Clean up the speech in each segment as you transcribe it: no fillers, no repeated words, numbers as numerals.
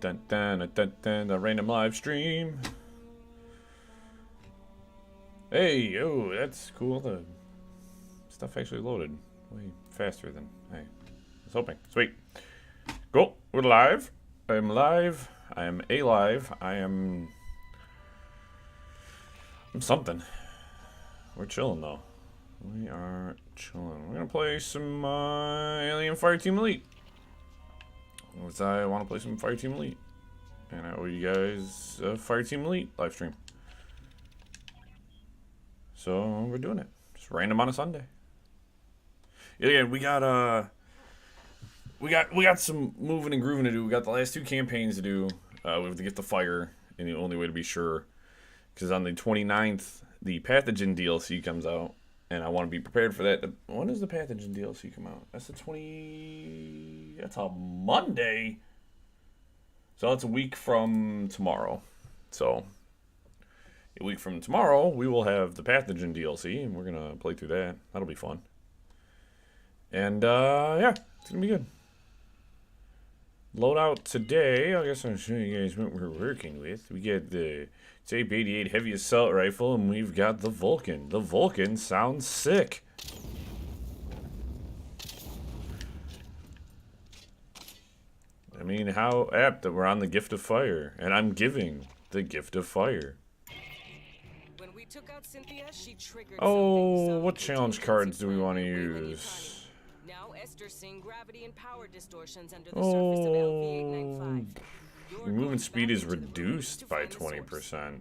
dun, dun, dun, dun, dun, the random live stream. Hey, oh, that's cool. The stuff actually loaded way faster than I was hoping. Sweet. Cool. We're live. I am live. I am alive. I'm something. We're chilling though. We are chilling. We're gonna play some Alien Fireteam Elite. Because I want to play some Fireteam Elite. And I owe you guys a Fireteam Elite live stream. So we're doing it. Just random on a Sunday. Yeah, we got some moving and grooving to do. We got the last two campaigns to do. We have to get the fire, and the only way to be sure, because on the 29th, the pathogen DLC comes out, and I want to be prepared for that. When does the pathogen DLC come out? That's the 20. That's a Monday. So that's a week from tomorrow. So a week from tomorrow, we will have the pathogen DLC, and we're gonna play through that. That'll be fun. And yeah, it's gonna be good. Loadout today. I guess I'll show you guys what we're working with. We got the Tape 88 heavy assault rifle, and we've got the Vulcan. The Vulcan sounds sick. I mean, how apt that we're on the gift of fire, and I'm giving the gift of fire. When we took out Cynthia, she triggered oh, what challenge cards do we want to use? Now Esther's seeing gravity and power distortions under the surface of LV-895. Your movement speed is reduced by 20%.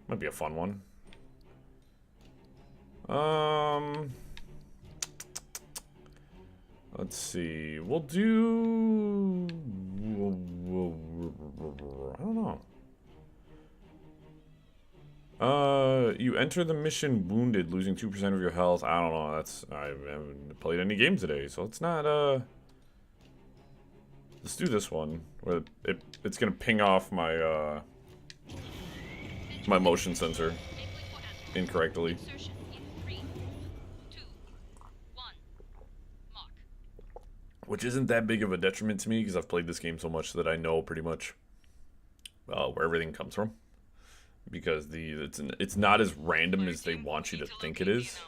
Might be a fun one. Let's see. We'll do. I don't know. You enter the mission wounded, losing 2% of your health. I don't know. I haven't played any games today, so let's not. Let's do this one where it's gonna ping off my my motion sensor incorrectly. Which isn't that big of a detriment to me because I've played this game so much that I know pretty much where everything comes from. Because it's not as random as they want you to think it is.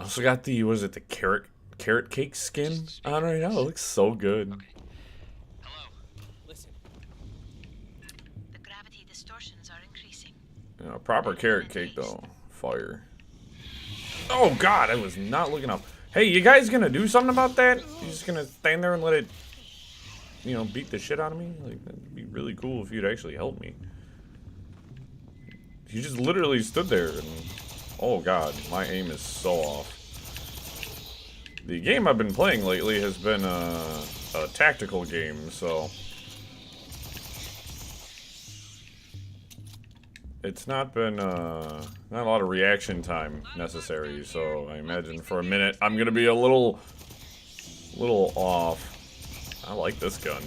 I also got the the carrot cake skin on right now. It looks so good. Okay. Hello. Listen. The gravity distortions are increasing. Yeah, proper carrot cake though. Fire. Oh god, I was not looking up. Hey, you guys gonna do something about that? You just gonna stand there and let it, beat the shit out of me? Like, that'd be really cool if you'd actually help me. You just literally stood there and, oh god, my aim is so off. The game I've been playing lately has been a tactical game, so it's not been not a lot of reaction time necessary. So I imagine for a minute I'm gonna be a little off. I like this gun.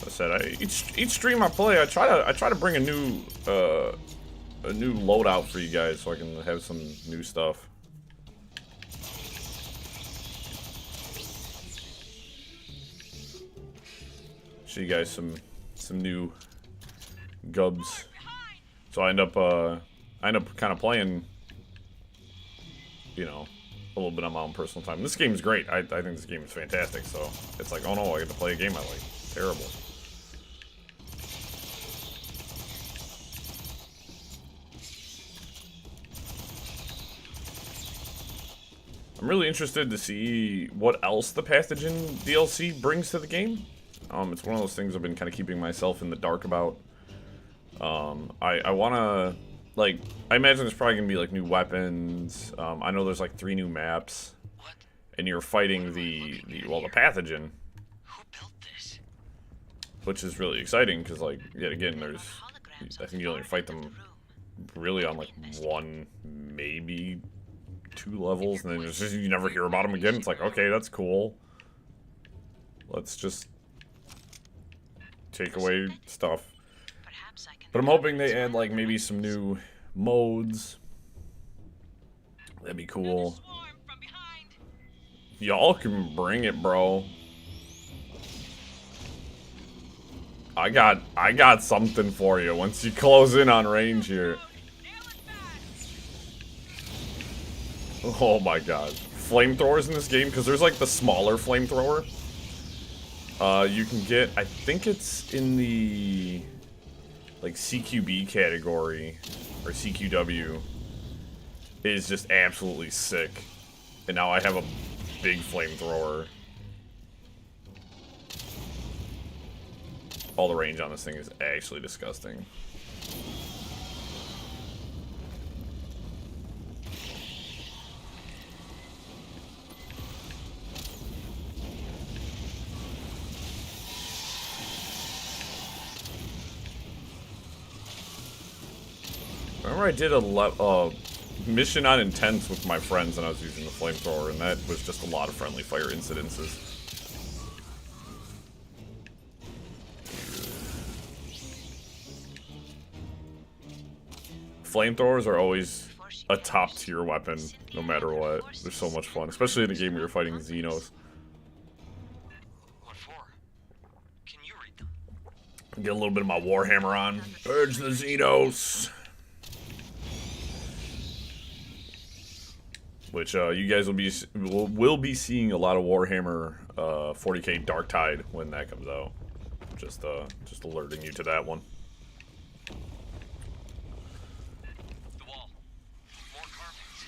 I said each stream I play, I try to bring a new loadout for you guys so I can have some new stuff. Show you guys some new gubs. So I end up kind of playing, a little bit on my own personal time. This game is great. I think this game is fantastic. So it's like, oh no, I get to play a game I like. Terrible. I'm really interested to see what else the pathogen DLC brings to the game. It's one of those things I've been kind of keeping myself in the dark about. I want to, I imagine there's probably going to be, new weapons. I know there's, 3 new maps. And you're fighting the pathogen. Who built this? Which is really exciting, because, yet again, I think you only fight them really on, 1, maybe 2 levels. And then it's just, you never hear about them again. It's like, okay, that's cool. Let's just take away stuff. But I'm hoping they add maybe some new modes. That'd be cool. Y'all can bring it, bro. I got something for you once you close in on range here. Oh my god. Flamethrowers in this game, because there's like the smaller flamethrower. You can get, I think it's in the like CQB category, or CQW. It is just absolutely sick. And now I have a big flamethrower. All the range on this thing is actually disgusting. Remember I did a mission on Intense with my friends and I was using the flamethrower, and that was just a lot of friendly fire incidences. Flamethrowers are always a top tier weapon, no matter what. They're so much fun, especially in a game where you're fighting Xenos. What for? Can you read them? Get a little bit of my Warhammer on. Purge the Xenos! Which you guys will be seeing a lot of Warhammer 40k Dark Tide when that comes out. Just alerting you to that one. The wall. More carpets.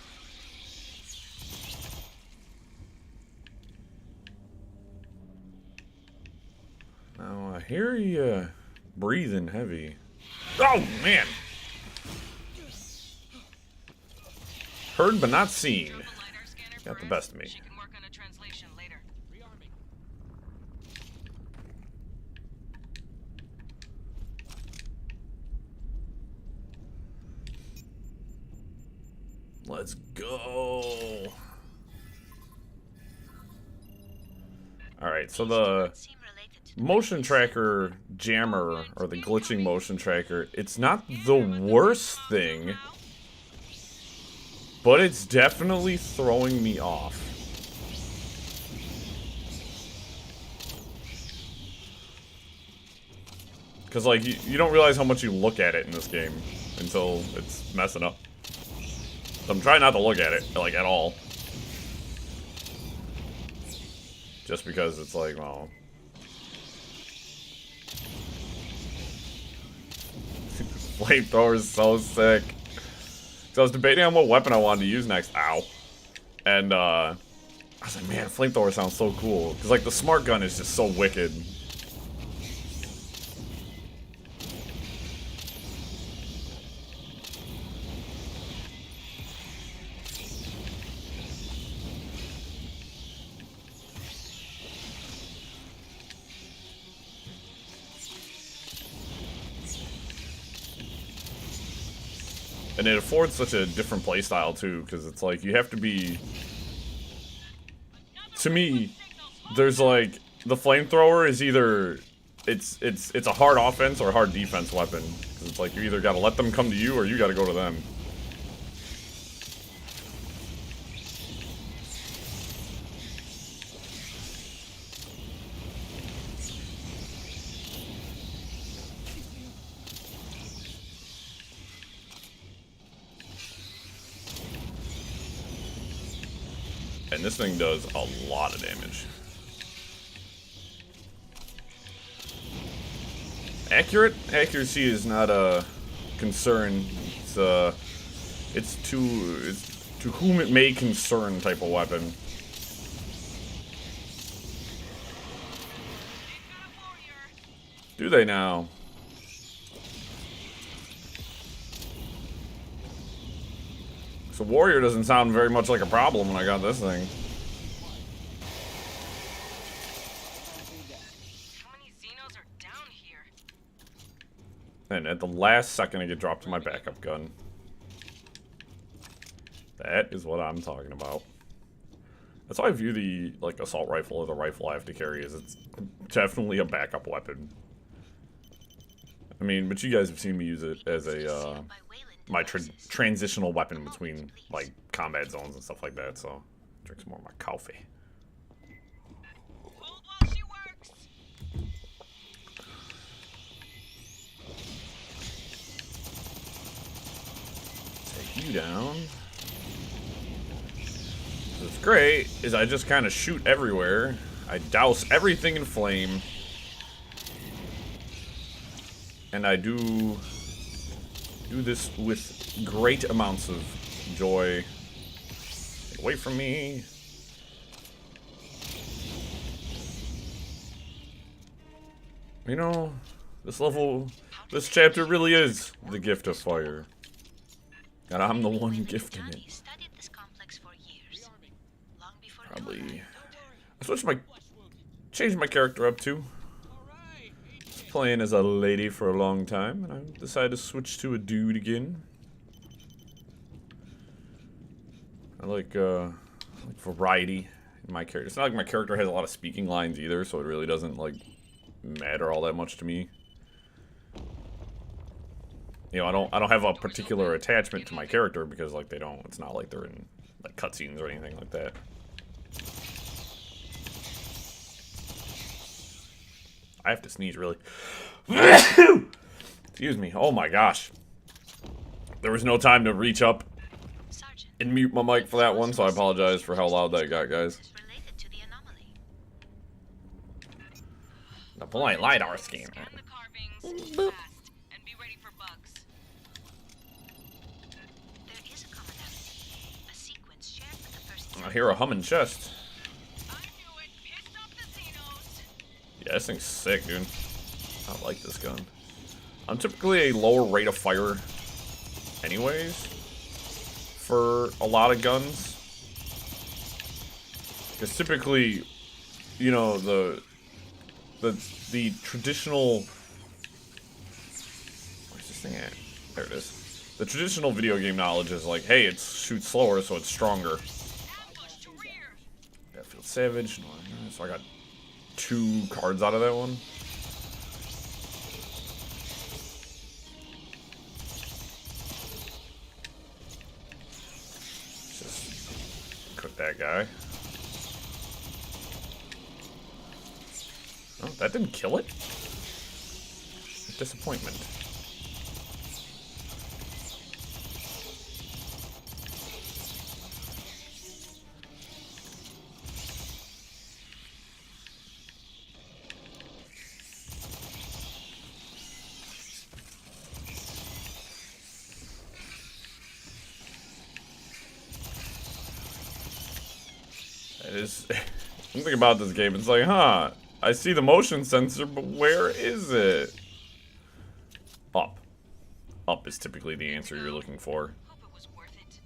Now I hear you breathing heavy. Oh man! Heard but not seen. Got the best of me. She can work on a translation later. Let's go. Alright, so the motion tracker jammer, or the glitching motion tracker, it's not the worst thing, but it's definitely throwing me off. Because, like, you don't realize how much you look at it in this game until it's messing up. So I'm trying not to look at it, like, at all. Just because it's like, well... Flamethrower is so sick. So I was debating on what weapon I wanted to use next. Ow. And, I was like, man, flamethrower sounds so cool. Because, like, the smart gun is just so wicked. And it affords such a different playstyle too, because it's like you have to be. To me, there's like the flamethrower is either it's a hard offense or a hard defense weapon. Because it's like you either got to let them come to you or you got to go to them. And this thing does a lot of damage. Accuracy is not a concern. It's to whom it may concern type of weapon. Do they now? So warrior doesn't sound very much like a problem when I got this thing. How many Xenos are down here? And at the last second I get dropped to my backup gun. That is what I'm talking about. That's how I view the like assault rifle or the rifle I have to carry, is it's definitely a backup weapon. I mean, but you guys have seen me use it as a my transitional weapon between like combat zones and stuff like that. So drink some more of my coffee. you down. What's great is I just kind of shoot everywhere. I douse everything in flame. And I do this with great amounts of joy. Get away from me. You know, this chapter really is the gift of fire. And I'm the one gifting it. Probably. Changed my character up too. Was playing as a lady for a long time, and I decided to switch to a dude again. I like variety in my character. It's not like my character has a lot of speaking lines either, so it really doesn't like matter all that much to me. You know, I don't have a particular attachment to my character because like it's not like they're in like cutscenes or anything like that. I have to sneeze really. Excuse me. Oh my gosh. There was no time to reach up and mute my mic for that one, so I apologize for how loud that got, guys. The polite LiDAR scanner. Boop. I hear a humming chest. Yeah, this thing's sick, dude. I like this gun. I'm typically a lower rate of fire anyways for a lot of guns. Because typically, you know, the traditional... Where's this thing at? There it is. The traditional video game knowledge is like, hey, it shoots slower, so it's stronger. Battlefield Savage. So I got 2 cards out of that one. Just cook that guy. Oh, that didn't kill it? Disappointment. It is... One thing about this game, it's like, huh, I see the motion sensor, but where is it? Up. Up is typically the answer you're looking for. Hope it was worth it.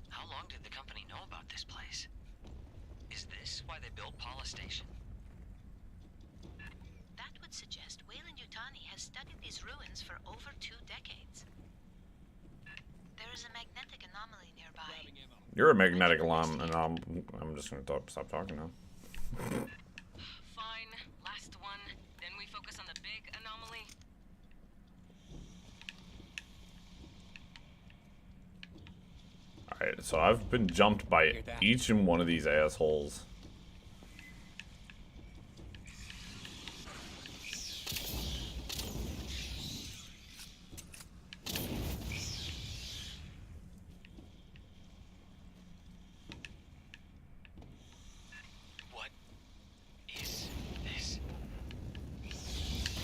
How long did the company know about this place? Is this why they built Paula Station? That would suggest Weyland-Yutani has studied these ruins for over 2 decades. There is a magnetic anomaly nearby. You're a magnetic alarm, and I'm just gonna stop talking now. Fine, last one. Then we focus on the big anomaly. Alright, so I've been jumped by each and one of these assholes.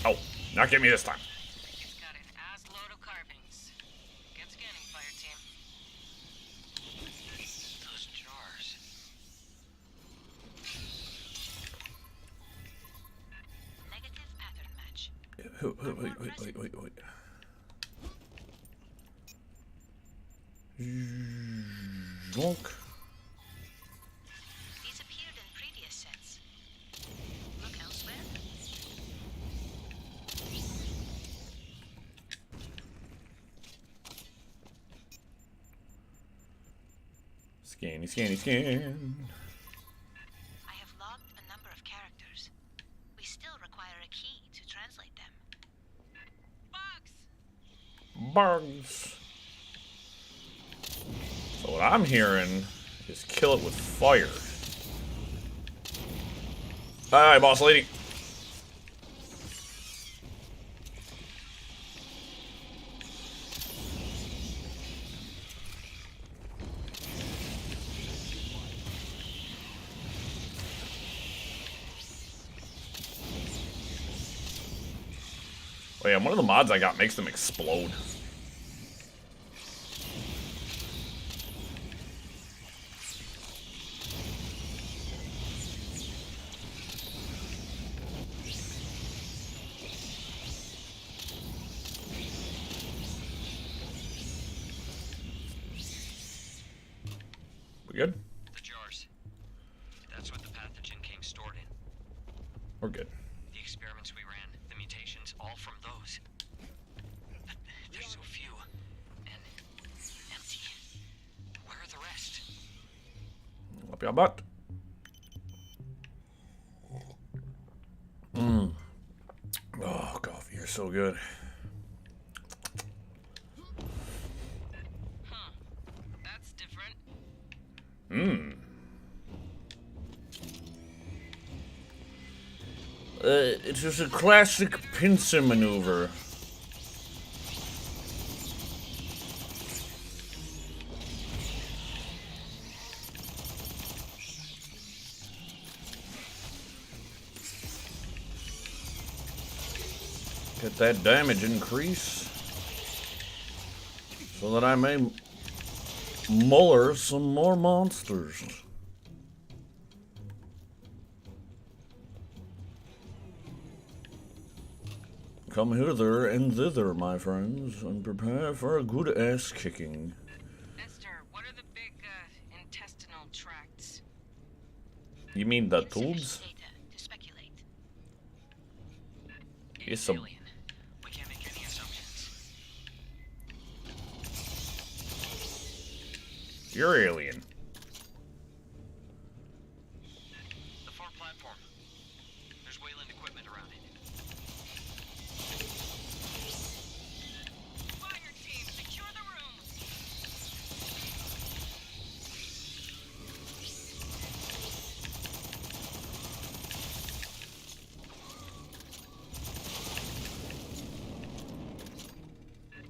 Oh, not get me this time. It's got an ass load of carvings. Get scanning, fire team. Those jars. Negative pattern match. Wait. Zonk. These appeared in previous sets. Look elsewhere. Scan. I have logged a number of characters. We still require a key to translate them. Bugs! Bugs. So what I'm hearing is kill it with fire. Hi, boss lady. But yeah, one of the mods I got makes them explode. We good? The jars. That's what the pathogen came stored in. We're good. The experiments we ran, the mutations, all from those. But there's so few. And empty. Where are the rest? Up your butt. Oh, coffee, you're so good. Huh. That's different. It is a classic pincer maneuver. Get that damage increase so that I may muller some more monsters. Come hither and thither, my friends, and prepare for a good ass kicking. Esther, what are the big intestinal tracts? You mean the Insufficient tubes? data to speculate. Yes, some. Alien. We can't make any assumptions. You're alien. The far platform. There's Wayland equipment around it. Fire team, secure the room.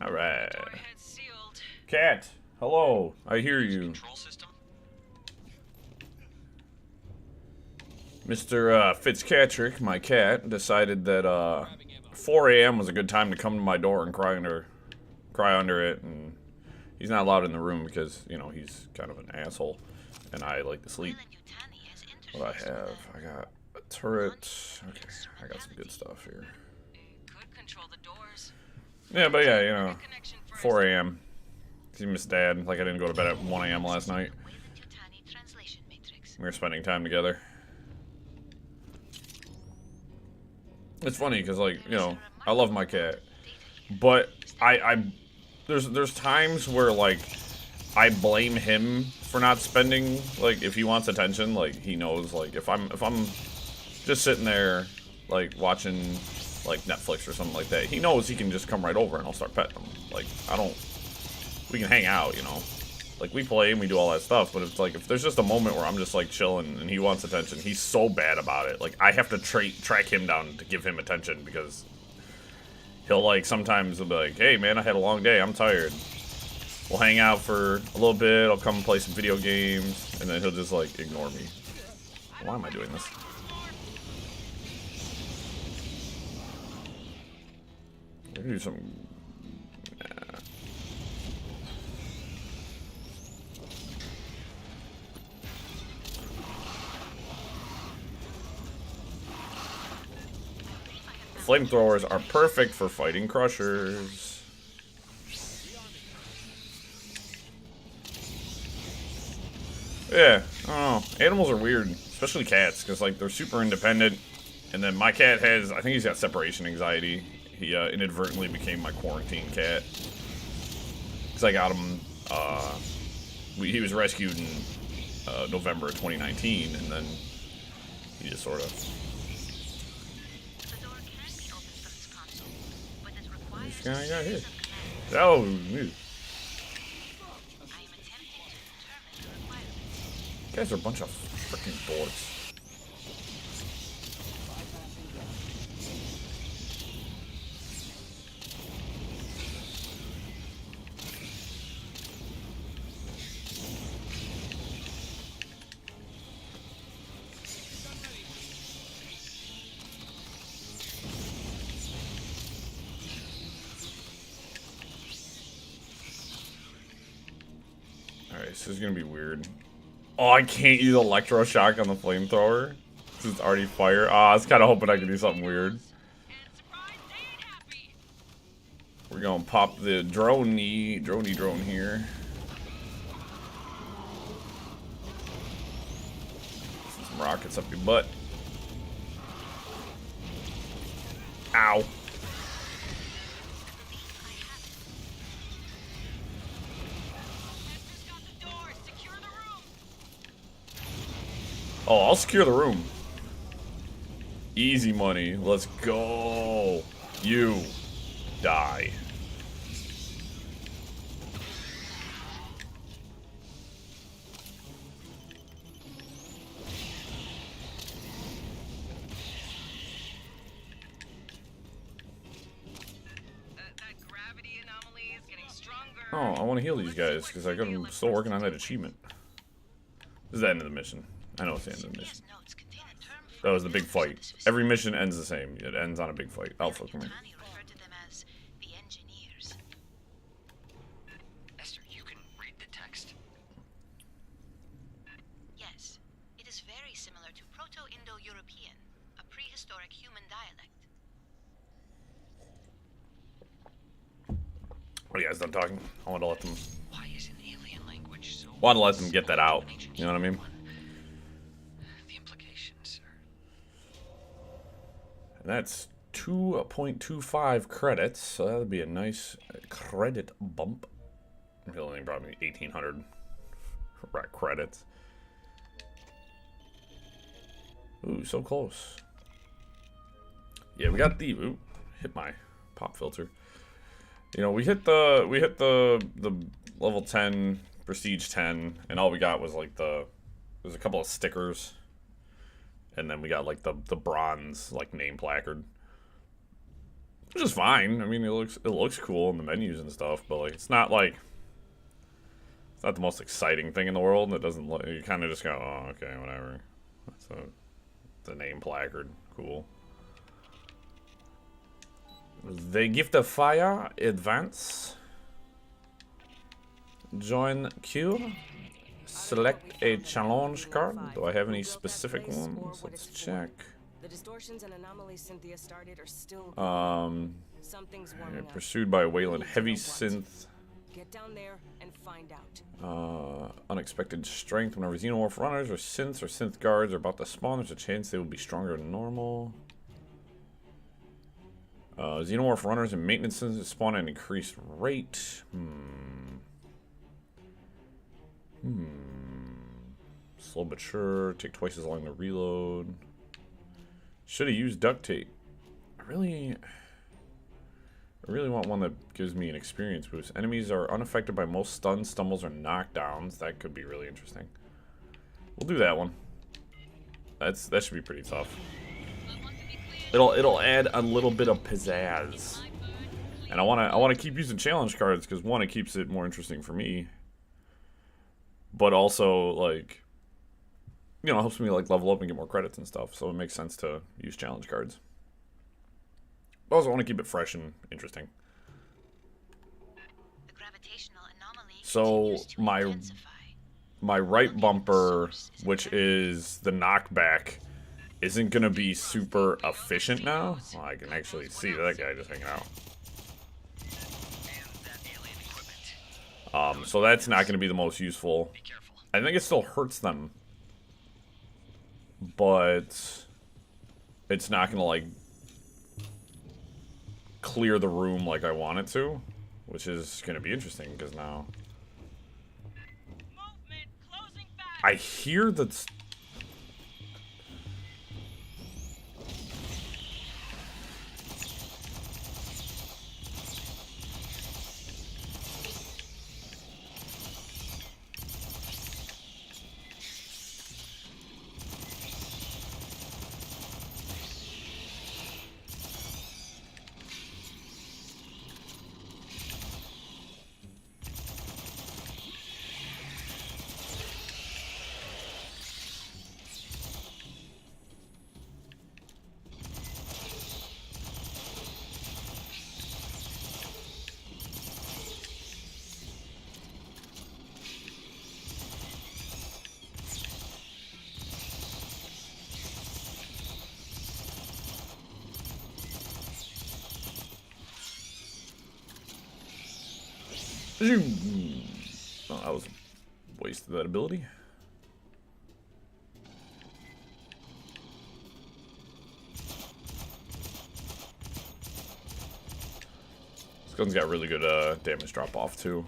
All right. Door head sealed. Cat, hello. I hear you. Control system? Mr. Fitzcatrick, my cat, decided that 4 a.m. was a good time to come to my door and cry under it, and he's not allowed in the room because, you know, he's kind of an asshole, and I like to sleep. Wayland-Yutani has What I interfaced have, with I got a turret. Okay, I got some good stuff here. It could control the doors. Yeah, but yeah, you know, Connection first. 4 a.m. He missed Dad. Like I didn't go to bed at 1 a.m. last night. Wayland-Yutani translation matrix. We were spending time together. It's funny because, like, you know, I love my cat, but there's times where, like, I blame him for not spending, like, if he wants attention, like, he knows, like, if I'm just sitting there, like, watching, like, Netflix or something like that, he knows he can just come right over and I'll start petting him. Like, we can hang out, you know. Like, we play and we do all that stuff, but it's like, if there's just a moment where I'm just, like, chilling and he wants attention, he's so bad about it. Like, I have to track him down to give him attention because he'll, like, sometimes he'll be like, hey, man, I had a long day, I'm tired. We'll hang out for a little bit, I'll come and play some video games, and then he'll just, like, ignore me. Why am I doing this? We're gonna do some... Flamethrowers are perfect for fighting crushers. Yeah, I don't know. Animals are weird, especially cats, because, like, they're super independent. And then my cat has, I think he's got separation anxiety. He inadvertently became my quarantine cat. Because I got him, he was rescued in November of 2019, and then he just sort of... The door can be opened from this console, but it requires This guy a got hit. series of commands. Oh, I am attempting to determine the requirements. you guys are a bunch of freaking dorks. This is gonna be weird. Oh, I can't use electroshock on the flamethrower. This is already fire. Ah, I was kind of hoping I could do something weird. We're gonna pop the drone here. Some rockets up your butt. Ow. Oh, I'll secure the room. Easy money. Let's go. You die. That gravity anomaly is getting stronger. Oh, I want to heal these guys because I'm still working on that achievement. This is the end of the mission. I know it's the end of the mission. That was the big fight. Every mission ends the same. It ends on a big fight. Alpha, come here. Referred to them as the engineers. Esther, you can read the text. Yes, it is very similar to Proto-Indo-European, a prehistoric human dialect. What are you guys done talking? I want to let them. Why is an alien language so? Want to let them get that out. You know what I mean? The implications are. And that's 2.25 credits, so that would be a nice credit bump. It only brought me 1,800 credits. Ooh, so close. Yeah, we got the ooh, hit my pop filter. You know, we hit the level 10, prestige 10, and all we got was like there's a couple of stickers, and then we got like the bronze like name placard, which is fine. I mean, it looks cool in the menus and stuff, but like it's not the most exciting thing in the world. It doesn't look. You kind of just go, oh, okay, whatever. So the name placard, cool. The gift of fire, advance. Join queue. Select a challenge card. Do I have any specific ones? Let's check. The distortions and anomalies Cynthia started are still something's warming up. Pursued by Wayland. Heavy synth. Get down there and find out. Unexpected strength. Whenever xenomorph runners or synth guards are about to spawn, there's a chance they will be stronger than normal. Xenomorph runners and maintenance spawn at an increased rate. Slow but sure. Take twice as long to reload. Should have used duct tape. I really want one that gives me an experience boost. Enemies are unaffected by most stuns, stumbles, or knockdowns. That could be really interesting. We'll do that one. That should be pretty tough. It'll add a little bit of pizzazz, and I wanna keep using challenge cards because one, it keeps it more interesting for me, but also like, you know, it helps me like level up and get more credits and stuff. So it makes sense to use challenge cards. But also, I want to keep it fresh and interesting. The gravitational anomaly So my right bumper, which is the knockback, isn't gonna be super efficient now. Well, I can actually see that guy just hanging out. So that's not gonna be the most useful. I think it still hurts them, but it's not gonna like clear the room like I want it to, which is gonna be interesting because now I hear that. Oh, that was a waste of that ability. This gun's got really good damage drop off too.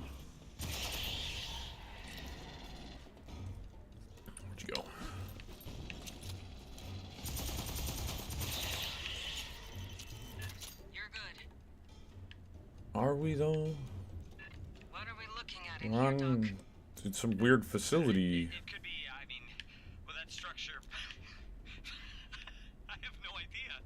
Where'd you go? You're good. Are we though? What are we looking at in We're here, Doc? on to some weird facility. It could be, I mean, with that structure. I have no idea.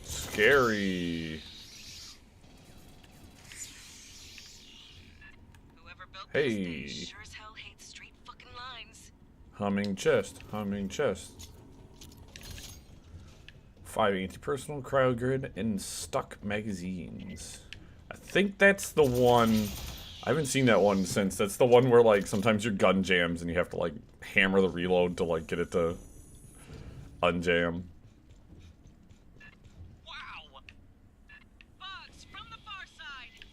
Scary. Whoever built Hey. this thing sure as hell hates straight fucking lines. Humming chest. Humming chest. 5 anti-personal, cryo grid, and stuck magazines. I think that's the one. I haven't seen that one since. That's the one where like sometimes your gun jams and you have to like hammer the reload to like get it to unjam. Wow! Bugs from the far side.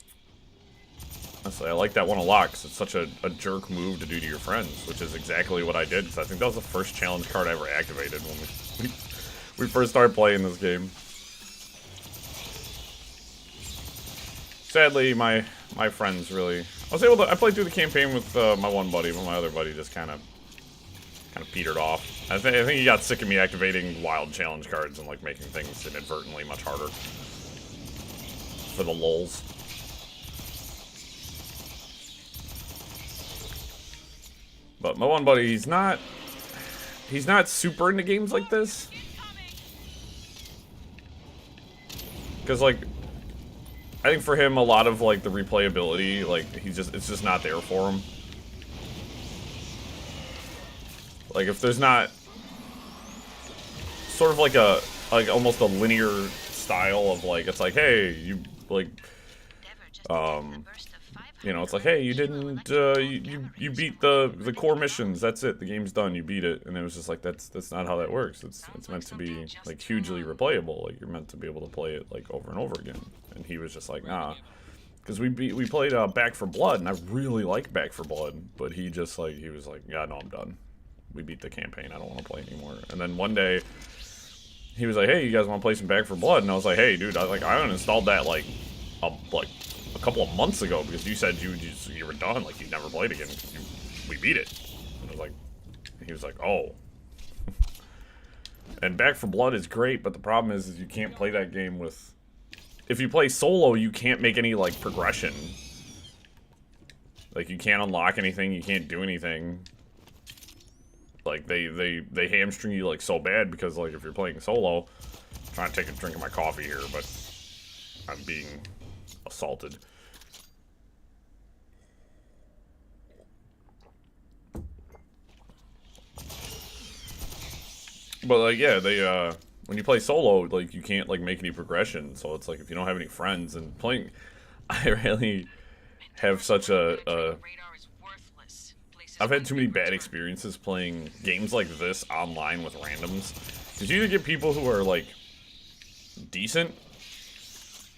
Honestly, I like that one a lot because it's such a jerk move to do to your friends, which is exactly what I did. Because I think that was the first challenge card I ever activated when we first started playing this game. Sadly, my friends really. I played through the campaign with my one buddy, but my other buddy just kind of petered off. I think he got sick of me activating wild challenge cards and like making things inadvertently much harder for the lulz. But my one buddy, he's not super into games like this. Because like, I think for him, a lot of like the replayability, like it's just not there for him. Like if there's not sort of like almost a linear style of like, it's like, hey, you like, you know, it's like, hey, you didn't, you beat the core missions. That's it. The game's done. You beat it. And it was just like, that's not how that works. It's meant to be like hugely replayable. Like you're meant to be able to play it like over and over again. And he was just like, nah, because we played Back 4 Blood, and I really like Back 4 Blood, but he was like, yeah, no, I'm done. We beat the campaign. I don't want to play anymore. And then one day, he was like, hey, you guys want to play some Back 4 Blood? And I was like, hey, dude, I uninstalled that like a couple of months ago because you said you were done, like you never played again because we beat it. And I was like, he was like, oh. And Back 4 Blood is great, but the problem is you can't play that game with. If you play solo, you can't make any like progression. Like you can't unlock anything, you can't do anything. Like they hamstring you like so bad because like if you're playing solo, I'm trying to take a drink of my coffee here, but I'm being assaulted. But like yeah, they when you play solo, like you can't like make any progression. So it's like if you don't have any friends and playing, I really have such I've had too many bad experiences playing games like this online with randoms. Because you either get people who are like decent,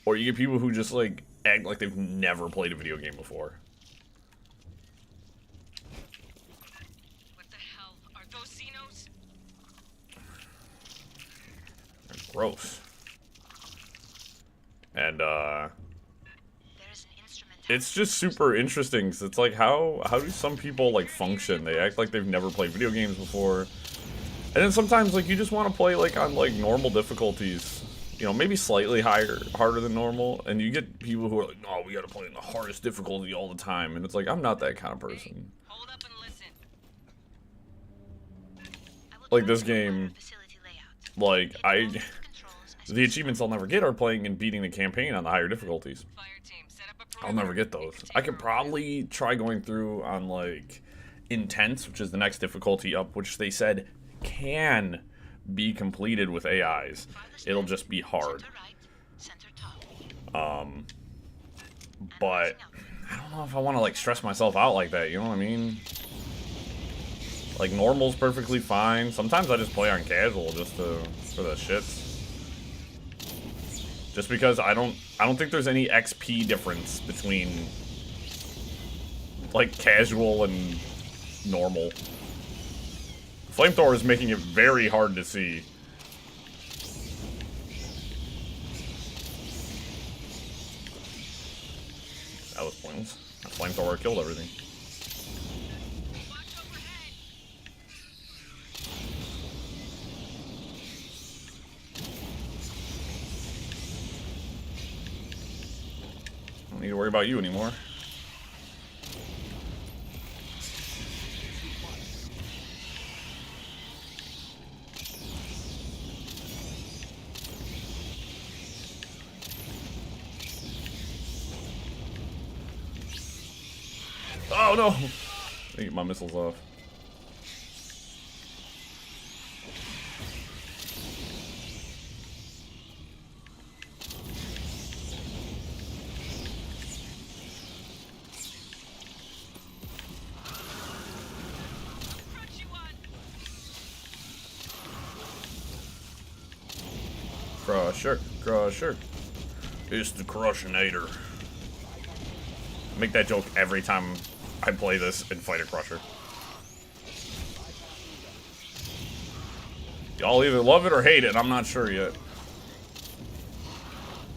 or you get people who just like act like they've never played a video game before. What the hell are those Xenos? They're gross. And it's just super interesting because it's like how do some people like function? They act like they've never played video games before, and then sometimes like you just want to play like on like normal difficulties, you know, maybe slightly harder than normal, and you get people who are like, no, we gotta play in the hardest difficulty all the time, and it's like I'm not that kind of person. Hold up and listen. Like this game, like the achievements I'll never get are playing and beating the campaign on the higher difficulties. Fireteam, set up a I'll never get those. I could probably try going through on like intense, which is the next difficulty up, which they said can be completed with AIs. It'll just be hard. But I don't know if I want to like stress myself out like that, you know what I mean? Like normal's perfectly fine. Sometimes I just play on casual just for the shits. Just because I don't think there's any XP difference between like casual and normal. Flamethrower is making it very hard to see. That was pointless. That flamethrower killed everything. I don't need to worry about you anymore. Oh no! I get my missiles off. Crusher, crusher. It's the Crushinator. Make that joke every time I play this and fight a Crusher. Y'all either love it or hate it, I'm not sure yet.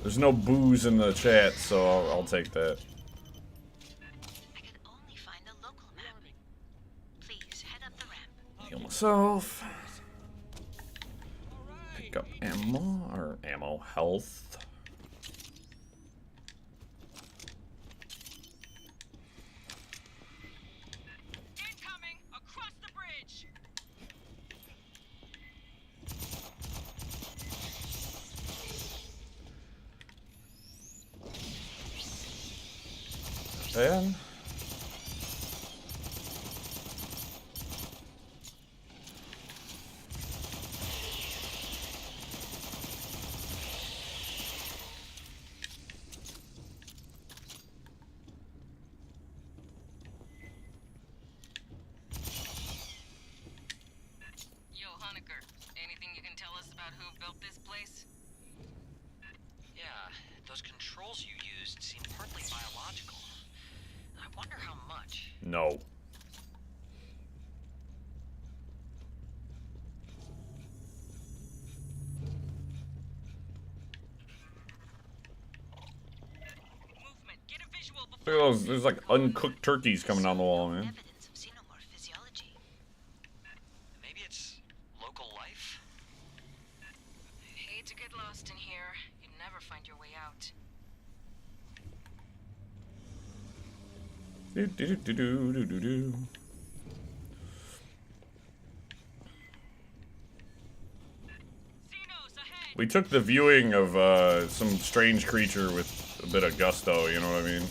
There's no booze in the chat, so I'll take that. I could only find a local map. Please head up the ramp. Heal myself. Pick up ammo, health. Incoming across the bridge. And Yo, Honecker, anything you can tell us about who built this place? Yeah, those controls you used seem partly biological. I wonder how much. no. Movement. Get a visual Look before. at those. There's like uncooked turkeys coming down the wall, man. Evidence of xenomorph physiology. Maybe it's local life? Hate to get lost in here. You'd never find your way out. Do do do do do do do. Xenos ahead. We took the viewing of some strange creature with a bit of gusto, you know what I mean?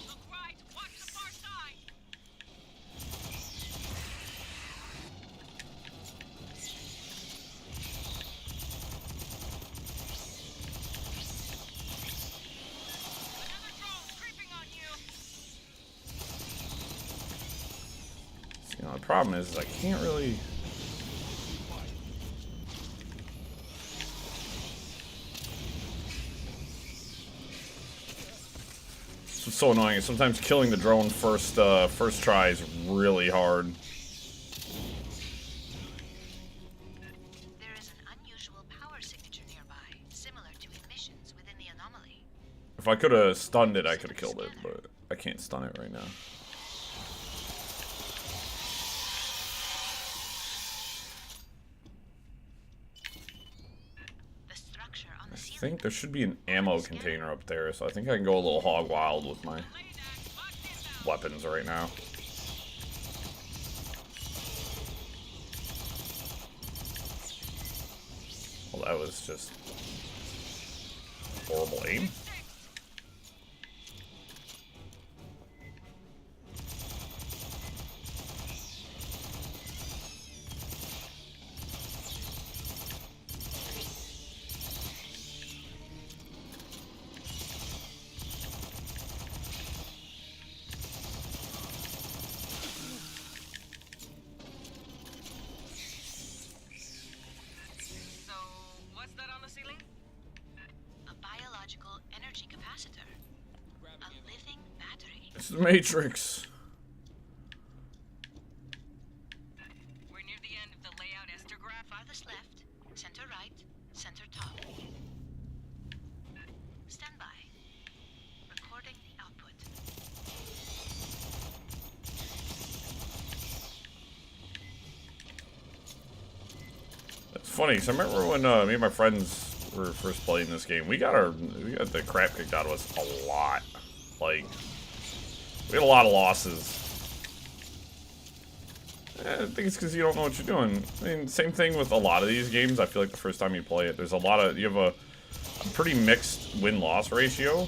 Look right. Watch the far side. Another drone creeping on you. You know, the problem is I can't really. It's so annoying. Sometimes killing the drone first try is really hard. There is an unusual power signature nearby, similar to emissions within the anomaly. If I could have stunned it, I could have killed it, but I can't stun it right now. The structure on the I ceiling. think there should be an ammo container up there, so I think I can go a little hog wild with my weapons right now. Well, that was just horrible aim. It's the Matrix. We're near the end of the layout estograph. Farthest left, center right, center top. Stand by. Recording the output. It's funny, so I remember when me and my friends were first playing this game, we got the crap kicked out of us a lot. Like, we had a lot of losses. I think it's because you don't know what you're doing. I mean, same thing with a lot of these games. I feel like the first time you play it, there's a lot of, you have a pretty mixed win-loss ratio.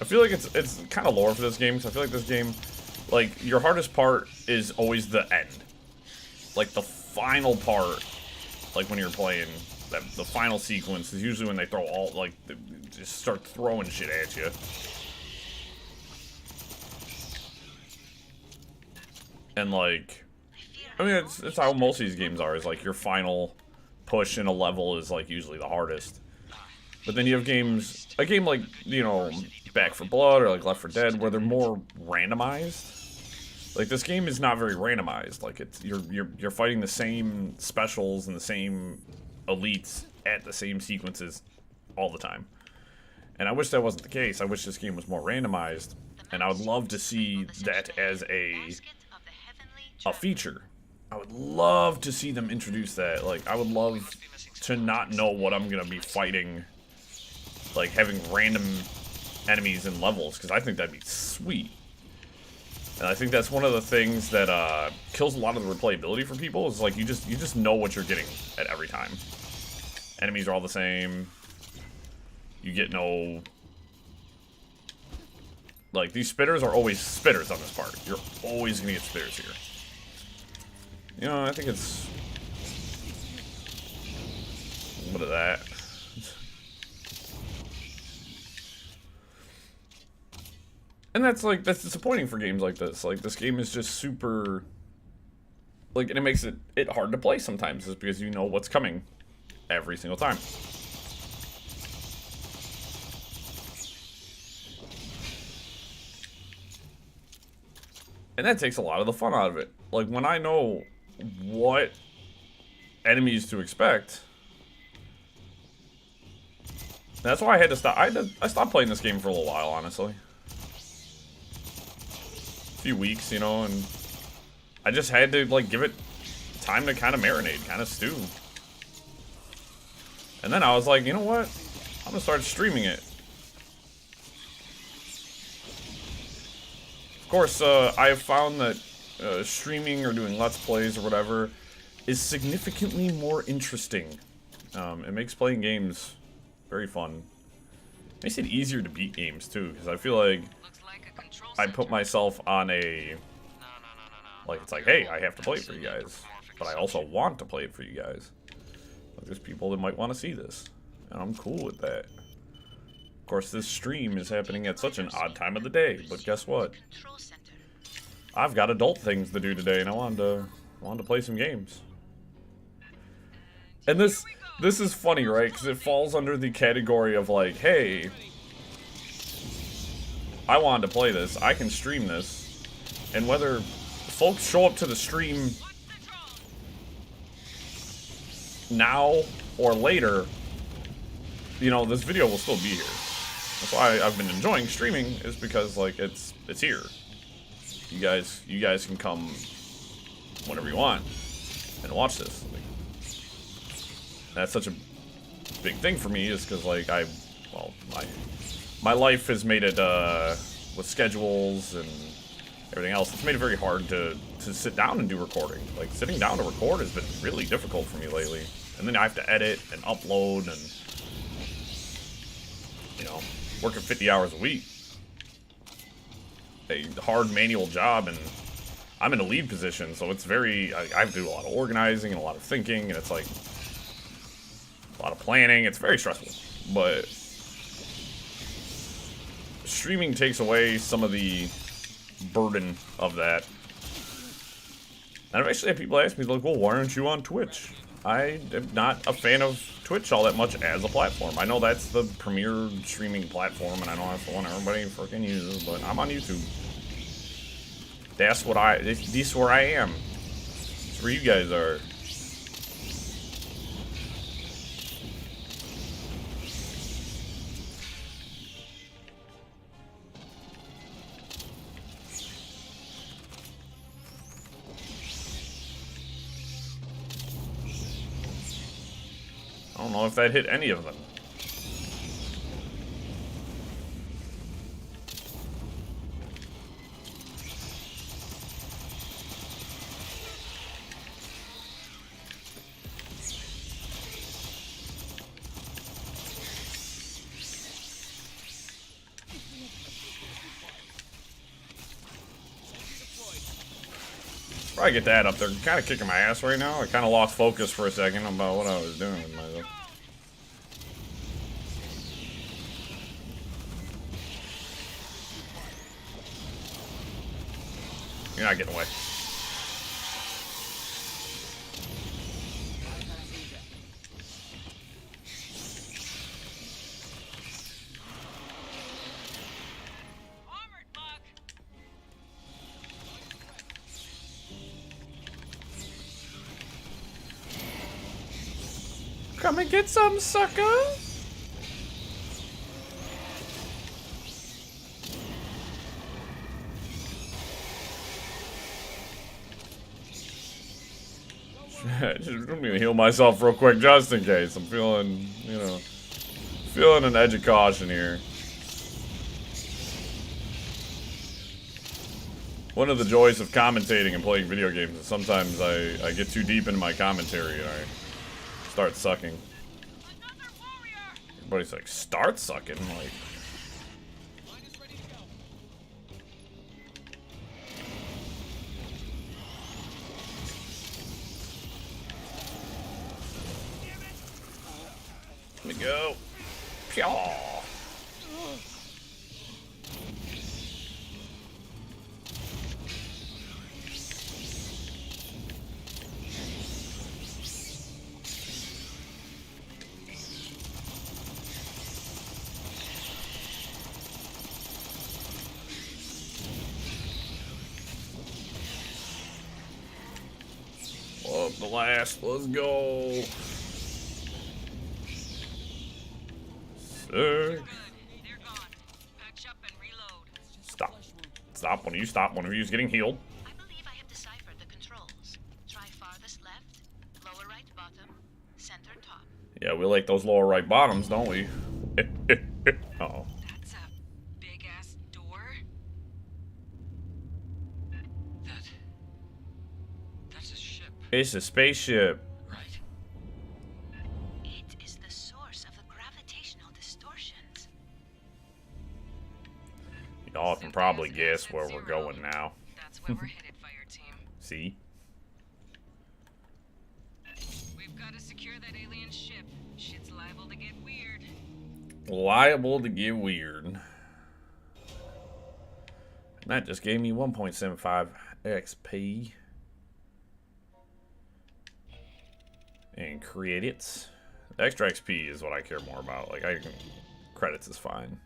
I feel like it's kind of lore for this game, because I feel like this game, like, your hardest part is always the end. Like, the final part, like when you're playing, the final sequence is usually when they throw all, like, they just start throwing shit at you. And, like, I mean, it's how most of these games are, is like your final push in a level is, like, usually the hardest. But then you have games, a game like, you know, Back 4 Blood or like Left 4 Dead, where they're more randomized. Like, this game is not very randomized. Like, it's you're fighting the same specials and the same elites at the same sequences all the time. And I wish that wasn't the case. I wish this game was more randomized. And I would love to see that as a feature. I would love to see them introduce that. Like, I would love to not know what I'm gonna be fighting. Like, having random enemies in levels, because I think that'd be sweet. And I think that's one of the things that kills a lot of the replayability for people, is like you just know what you're getting at every time. Enemies are all the same. You get no, like, these spitters are always spitters on this part. You're always gonna get spitters here. You know, I think it's a little bit of that. And that's disappointing for games like this. Like, this game is just super, like, and it makes it hard to play sometimes, is because you know what's coming every single time. And that takes a lot of the fun out of it. Like, when I know what enemies to expect, that's why I had to stop. I stopped playing this game for a little while, honestly. Few weeks, you know, and I just had to, like, give it time to kind of marinate, kind of stew. And then I was like, you know what? I'm gonna start streaming it. Of course, I have found that streaming or doing Let's Plays or whatever is significantly more interesting. It makes playing games very fun. It makes it easier to beat games, too, because I feel like I put myself on a, like, it's like, hey, I have to play it for you guys, but I also want to play it for you guys. Like, there's people that might want to see this, and I'm cool with that. Of course, this stream is happening at such an odd time of the day, but guess what? I've got adult things to do today, and I wanted to play some games. And this is funny, right? Because it falls under the category of, like, hey, I wanted to play this, I can stream this, and whether folks show up to the stream now or later, you know, this video will still be here. That's why I've been enjoying streaming, is because, like, it's here. You guys can come whenever you want and watch this. Like, that's such a big thing for me, is because, like, my life has made it, with schedules and everything else, it's made it very hard to sit down and do recording. Like, sitting down to record has been really difficult for me lately. And then I have to edit and upload and, you know, working 50 hours a week. A hard manual job, and I'm in a lead position, so it's very, I have to do a lot of organizing and a lot of thinking, and it's like a lot of planning. It's very stressful, but streaming takes away some of the burden of that. And I've actually had people ask me, like, well, why aren't you on Twitch? I am not a fan of Twitch all that much as a platform. I know that's the premier streaming platform, and I know that's the one everybody freaking uses, but I'm on YouTube. That's what this is where I am. It's where you guys are. I don't know if that hit any of them. Probably get that up there. Kind of kicking my ass right now. I kind of lost focus for a second about what I was doing with myself. You're not getting away. Come and get some, sucker! Just let me heal myself real quick just in case. I'm feeling, you know, feeling an edge of caution here. One of the joys of commentating and playing video games is sometimes I get too deep into my commentary and I start sucking. Everybody's like, start sucking? Like, let me go. Pyaw. Up the last. Let's go. Sir. Stop. Stop. One of you stop. One of you is getting healed. I believe I have deciphered the controls. Try farthest left, lower right bottom, center top. Yeah, we like those lower right bottoms, don't we? Uh-oh. That's a big ass door. That's a ship, It's a spaceship. right? It is the source of the gravitational distortions. Y'all can probably guess where we're going now. That's where we're headed, fireteam. See? We've got to secure that alien ship. Shit's liable to get weird. Liable to get weird. And that just gave me 1.75 XP. And credits. The extra XP is what I care more about. Like, credits is fine.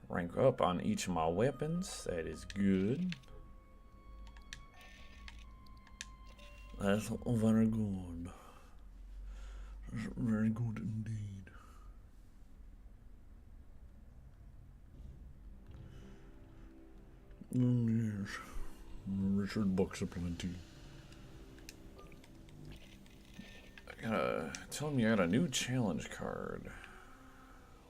Rank up on each of my weapons. That is good. That's very good. That's very good indeed. Yes. Richard books aplenty. Telling me I got a new challenge card.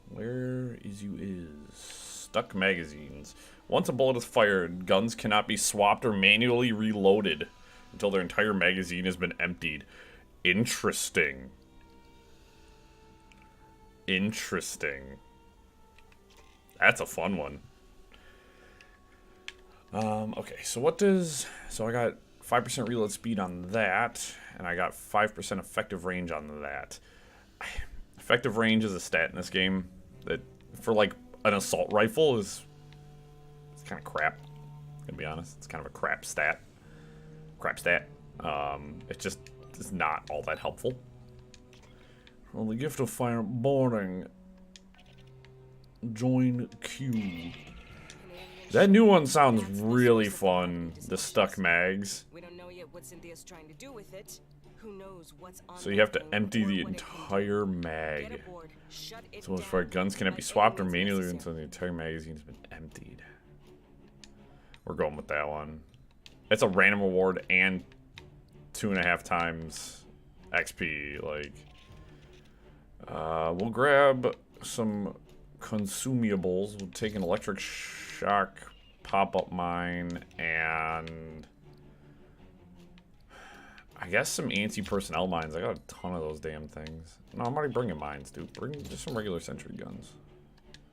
Where is you is? Stuck magazines. Once a bullet is fired, guns cannot be swapped or manually reloaded until their entire magazine has been emptied. Interesting. Interesting. That's a fun one. Okay, so what does... So I got 5% reload speed on that, and I got 5% effective range on that. Effective range is a stat in this game that, for like an assault rifle, it's kind of crap. Gonna be honest, it's kind of a crap stat. It's just is not all that helpful. Well, the gift of fire boarding. Join queue. That new one sounds really fun. The stuck mags. We don't know yet what Cynthia's trying to do with it. Who knows what's on So you have to that thing empty or the what it can do. entire Get mag. aboard, shut it So down, for guns cannot be like swapped or anyone's manually necessary. until the entire magazine has been emptied. We're going with that one. It's a random reward and 2.5 times XP. Like, we'll grab some consumables. We'll take an electric shock pop-up mine and I guess some anti-personnel mines. I got a ton of those damn things. No, I'm already bringing mines, dude. Bring just some regular sentry guns.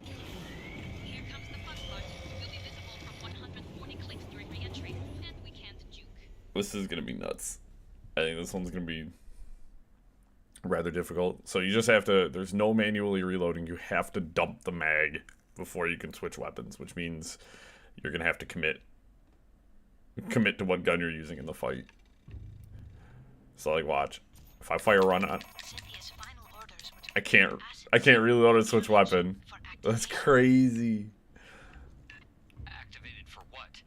Here comes the fun part. You'll be visible from 140 clicks during re-entry, and we can't juke. This is gonna be nuts. I think this one's gonna be rather difficult. So you just have to, there's no manually reloading. You have to dump the mag before you can switch weapons, which means you're gonna have to commit to what gun you're using in the fight. So like, watch. If I fire run on, Cynthia's final orders were to I can't reload and switch weapon. for That's crazy. Activated for what?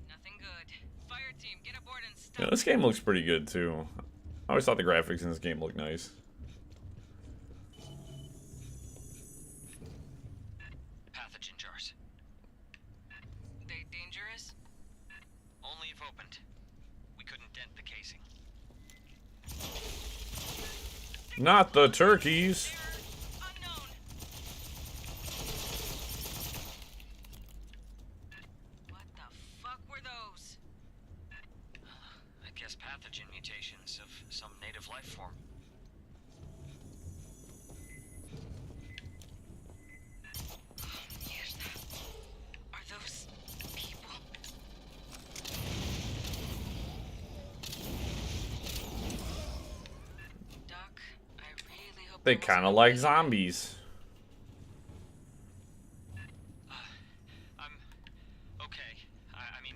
Nothing good. Fire team, get aboard and stop. Yeah, this game looks pretty good too. I always thought the graphics in this game looked nice. Pathogen jars. They dangerous? Only if opened. We couldn't dent the casing. Not the turkeys. Unknown. What the fuck were those? I guess pathogen mutations of some native life form. Are those people? Doc, I really hope They there kind of wasn't like a- zombies. I'm okay. I mean,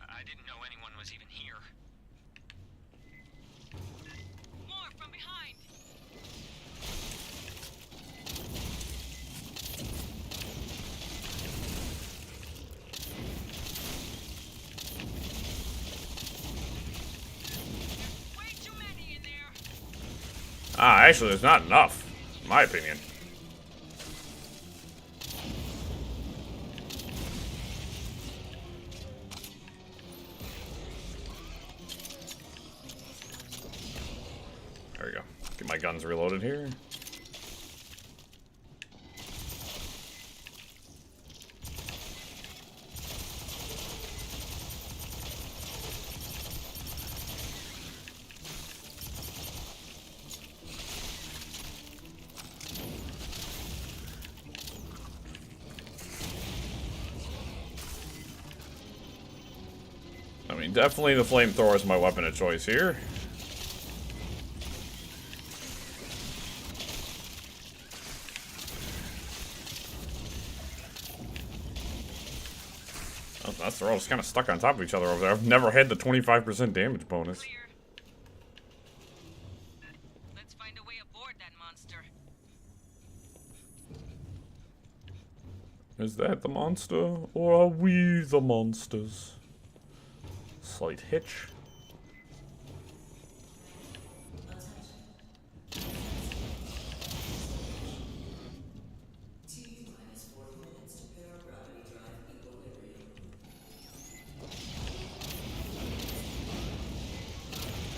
I didn't know anyone was even here. More from behind. Way too many in there. Ah, actually, there's not enough, in my opinion. There we go. Get my guns reloaded here. I mean, definitely the flamethrower is my weapon of choice here. Oh, that's they're all just kind of stuck on top of each other over there. I've never had the 25% damage bonus. Clear. Let's find a way aboard that monster. Is that the monster, or are we the monsters? Slight hitch.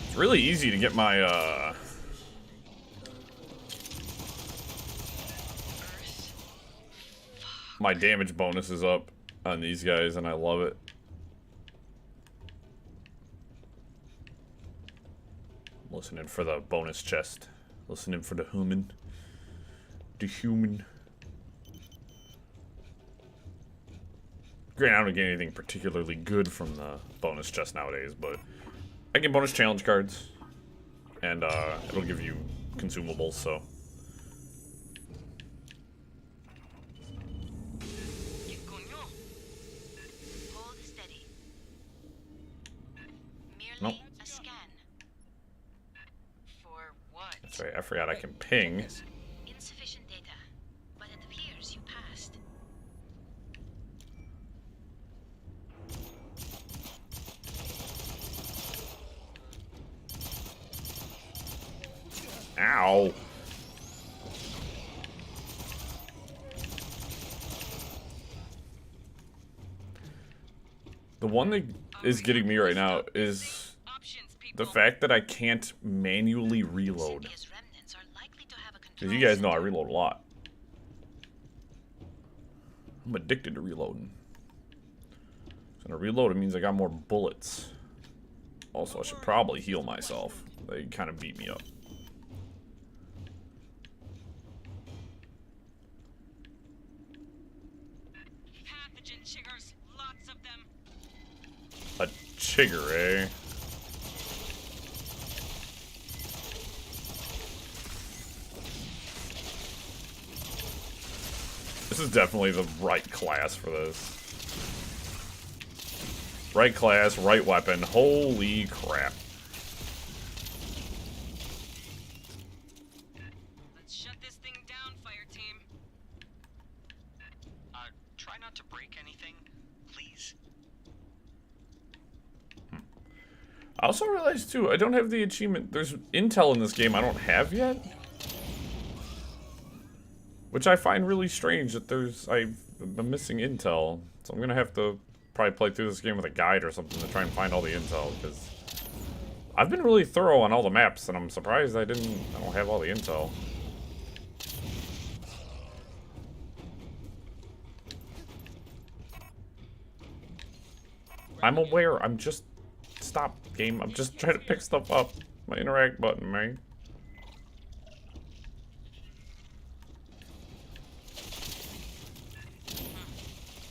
It's really easy to get my my damage bonuses up on these guys, and I love it. Listening for the bonus chest. Listening for the human. The human. Granted, I don't get anything particularly good from the bonus chest nowadays, but I get bonus challenge cards. And it'll give you consumables, so. ¿Qué coño? Hold steady. Merely Nope. a scan. I forgot I can ping. Insufficient data, but it appears you passed. Ow. The one that is getting me right now is the fact that I can't manually reload. Cynthia's remnants are likely to have a Because control you guys know I center. reload a lot. I'm addicted to reloading. So to reload, it means I got more bullets. Also, I should probably heal myself. They kind of beat me up. Pathogen chiggers, lots of them. A chigger, eh? This is definitely the right class for this. Right class, right weapon. Holy crap. Let's shut this thing down, fireteam. Try not to break anything, please. I also realized, too, I don't have the achievement. There's intel in this game I don't have yet. Which I find really strange that I'm missing intel. So I'm going to have to probably play through this game with a guide or something to try and find all the intel. Because I've been really thorough on all the maps, and I'm surprised I don't have all the intel. I'm aware. I'm just... Stop, game. I'm just trying to pick stuff up. My interact button, man.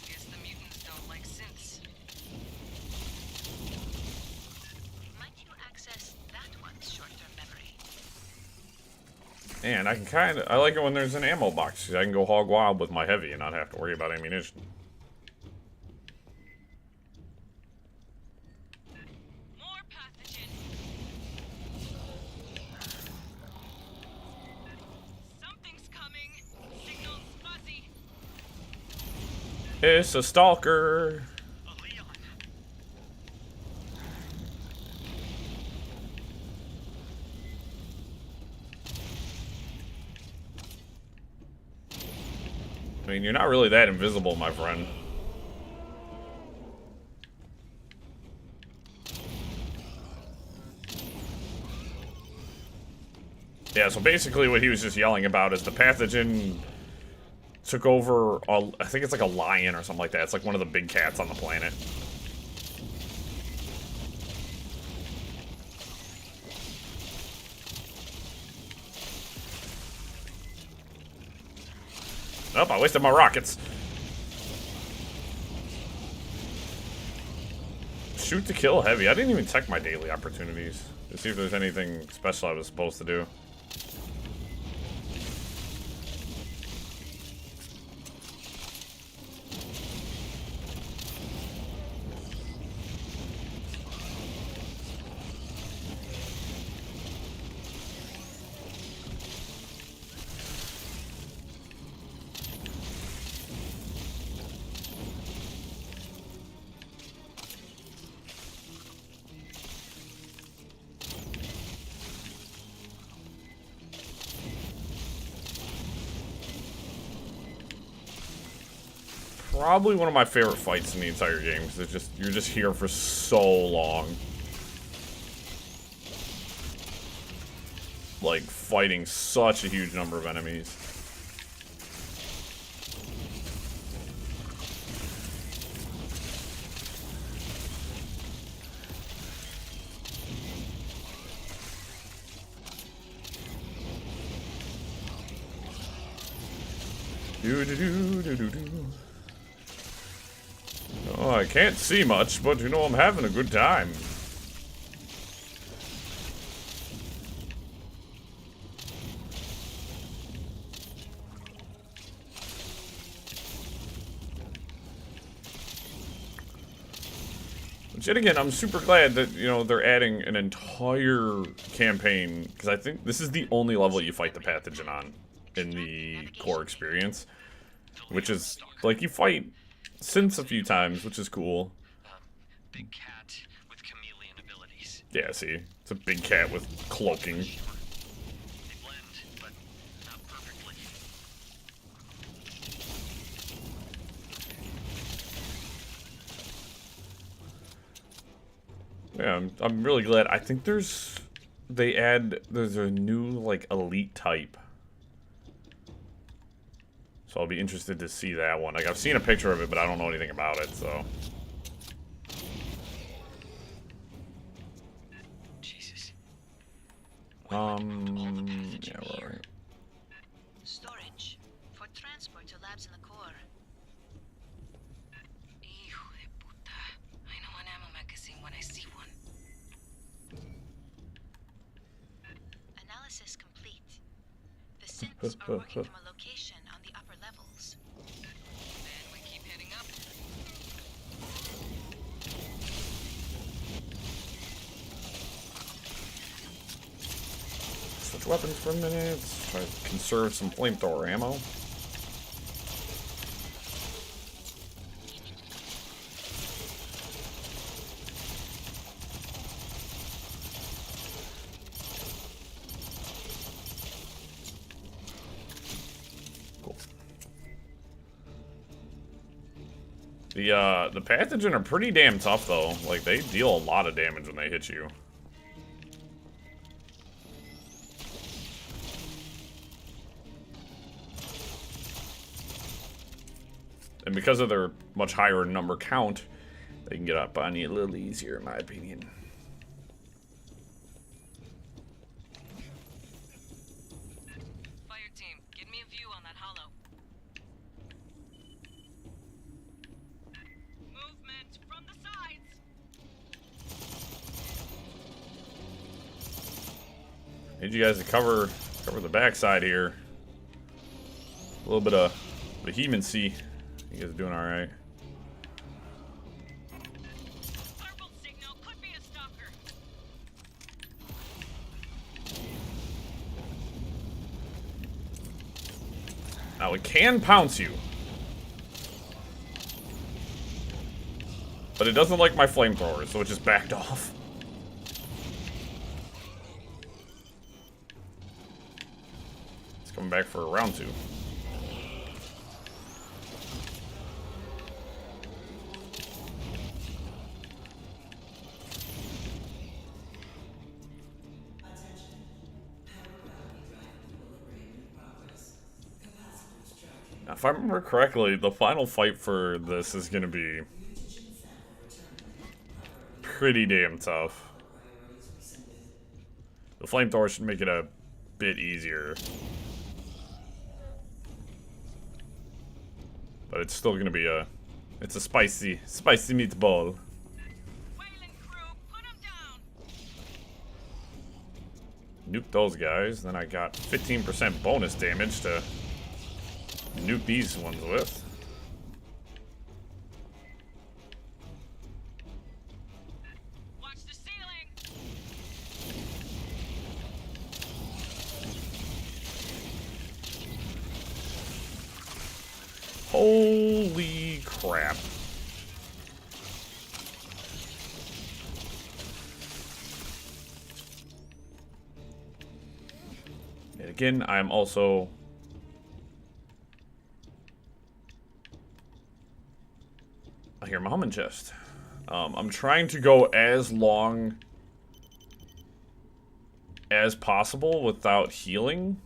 Guess the mutants don't like synths. Might you access that one's short-term memory? And I can I like it when there's an ammo box. I can go hog wild with my heavy and not have to worry about ammunition. More pathogen. Something's coming. Signal's fuzzy. It's a stalker. Leon. I mean, you're not really that invisible, my friend. Yeah, so basically what he was just yelling about is the pathogen took over, I think it's like a lion or something like that. It's like one of the big cats on the planet. Nope, I wasted my rockets. Shoot to kill heavy. I didn't even check my daily opportunities to see if there's anything special I was supposed to do. Probably one of my favorite fights in the entire game, because it's just, you're just here for so long. Like, fighting such a huge number of enemies. Do-do-do-do-do-do. Oh, I can't see much, but you know I'm having a good time. Which, and again, I'm super glad that, you know, they're adding an entire campaign, because I think this is the only level you fight the pathogen on in the core experience. Which is, like, you fight synths a few times, which is cool. Big cat with chameleon abilities. Yeah, see? It's a big cat with cloaking. They blend, but not perfectly. Yeah, I'm really glad. I think there's a new, like, elite type. So I'll be interested to see that one. Like, I've seen a picture of it, but I don't know anything about it, so. Jesus. Yeah, well, right. Storage for transport to labs in the core. Hijo de puta. I know an ammo magazine when I see one. Analysis complete. The synths are working from a location on the upper levels. Then we keep heading up. Switch weapons for a minute. Let's try to conserve some flamethrower ammo. Cool. The pathogen are pretty damn tough though. Like, they deal a lot of damage when they hit you. And because of their much higher number count, they can get up on you a little easier, in my opinion. Fireteam, give me a view on that hollow. Movement from the sides. Need you guys to cover the backside here. A little bit of vehemency. You guys are doing all right. Purple signal could be a stalker. Now it can pounce you, but it doesn't like my flamethrower, so it just backed off. It's coming back for round 2. Now, if I remember correctly, the final fight for this is gonna be pretty damn tough. The flamethrower should make it a bit easier. But it's still gonna be it's a spicy meatball. Wayland crew, put him down. Nuke those guys, then I got 15% bonus damage to nuke these ones with. Watch the ceiling. Holy crap. And again, I'm also I hear my humming chest. I'm trying to go as long as possible without healing.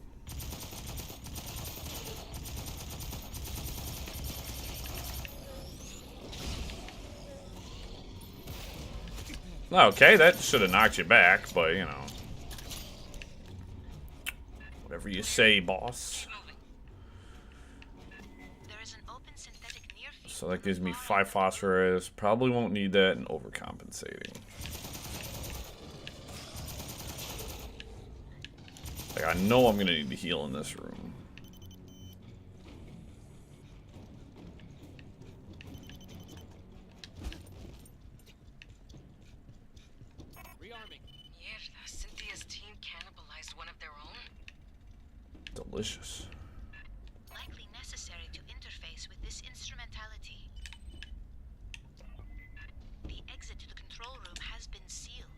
Okay, that should have knocked you back, but you know. Whatever you say, boss. There is an open synthetic near field. So that gives me 5 phosphorus. Probably won't need that, and overcompensating. Like, I know I'm gonna need to heal in this room. delicious. Likely necessary to interface with this instrumentality. The exit to the control room has been sealed.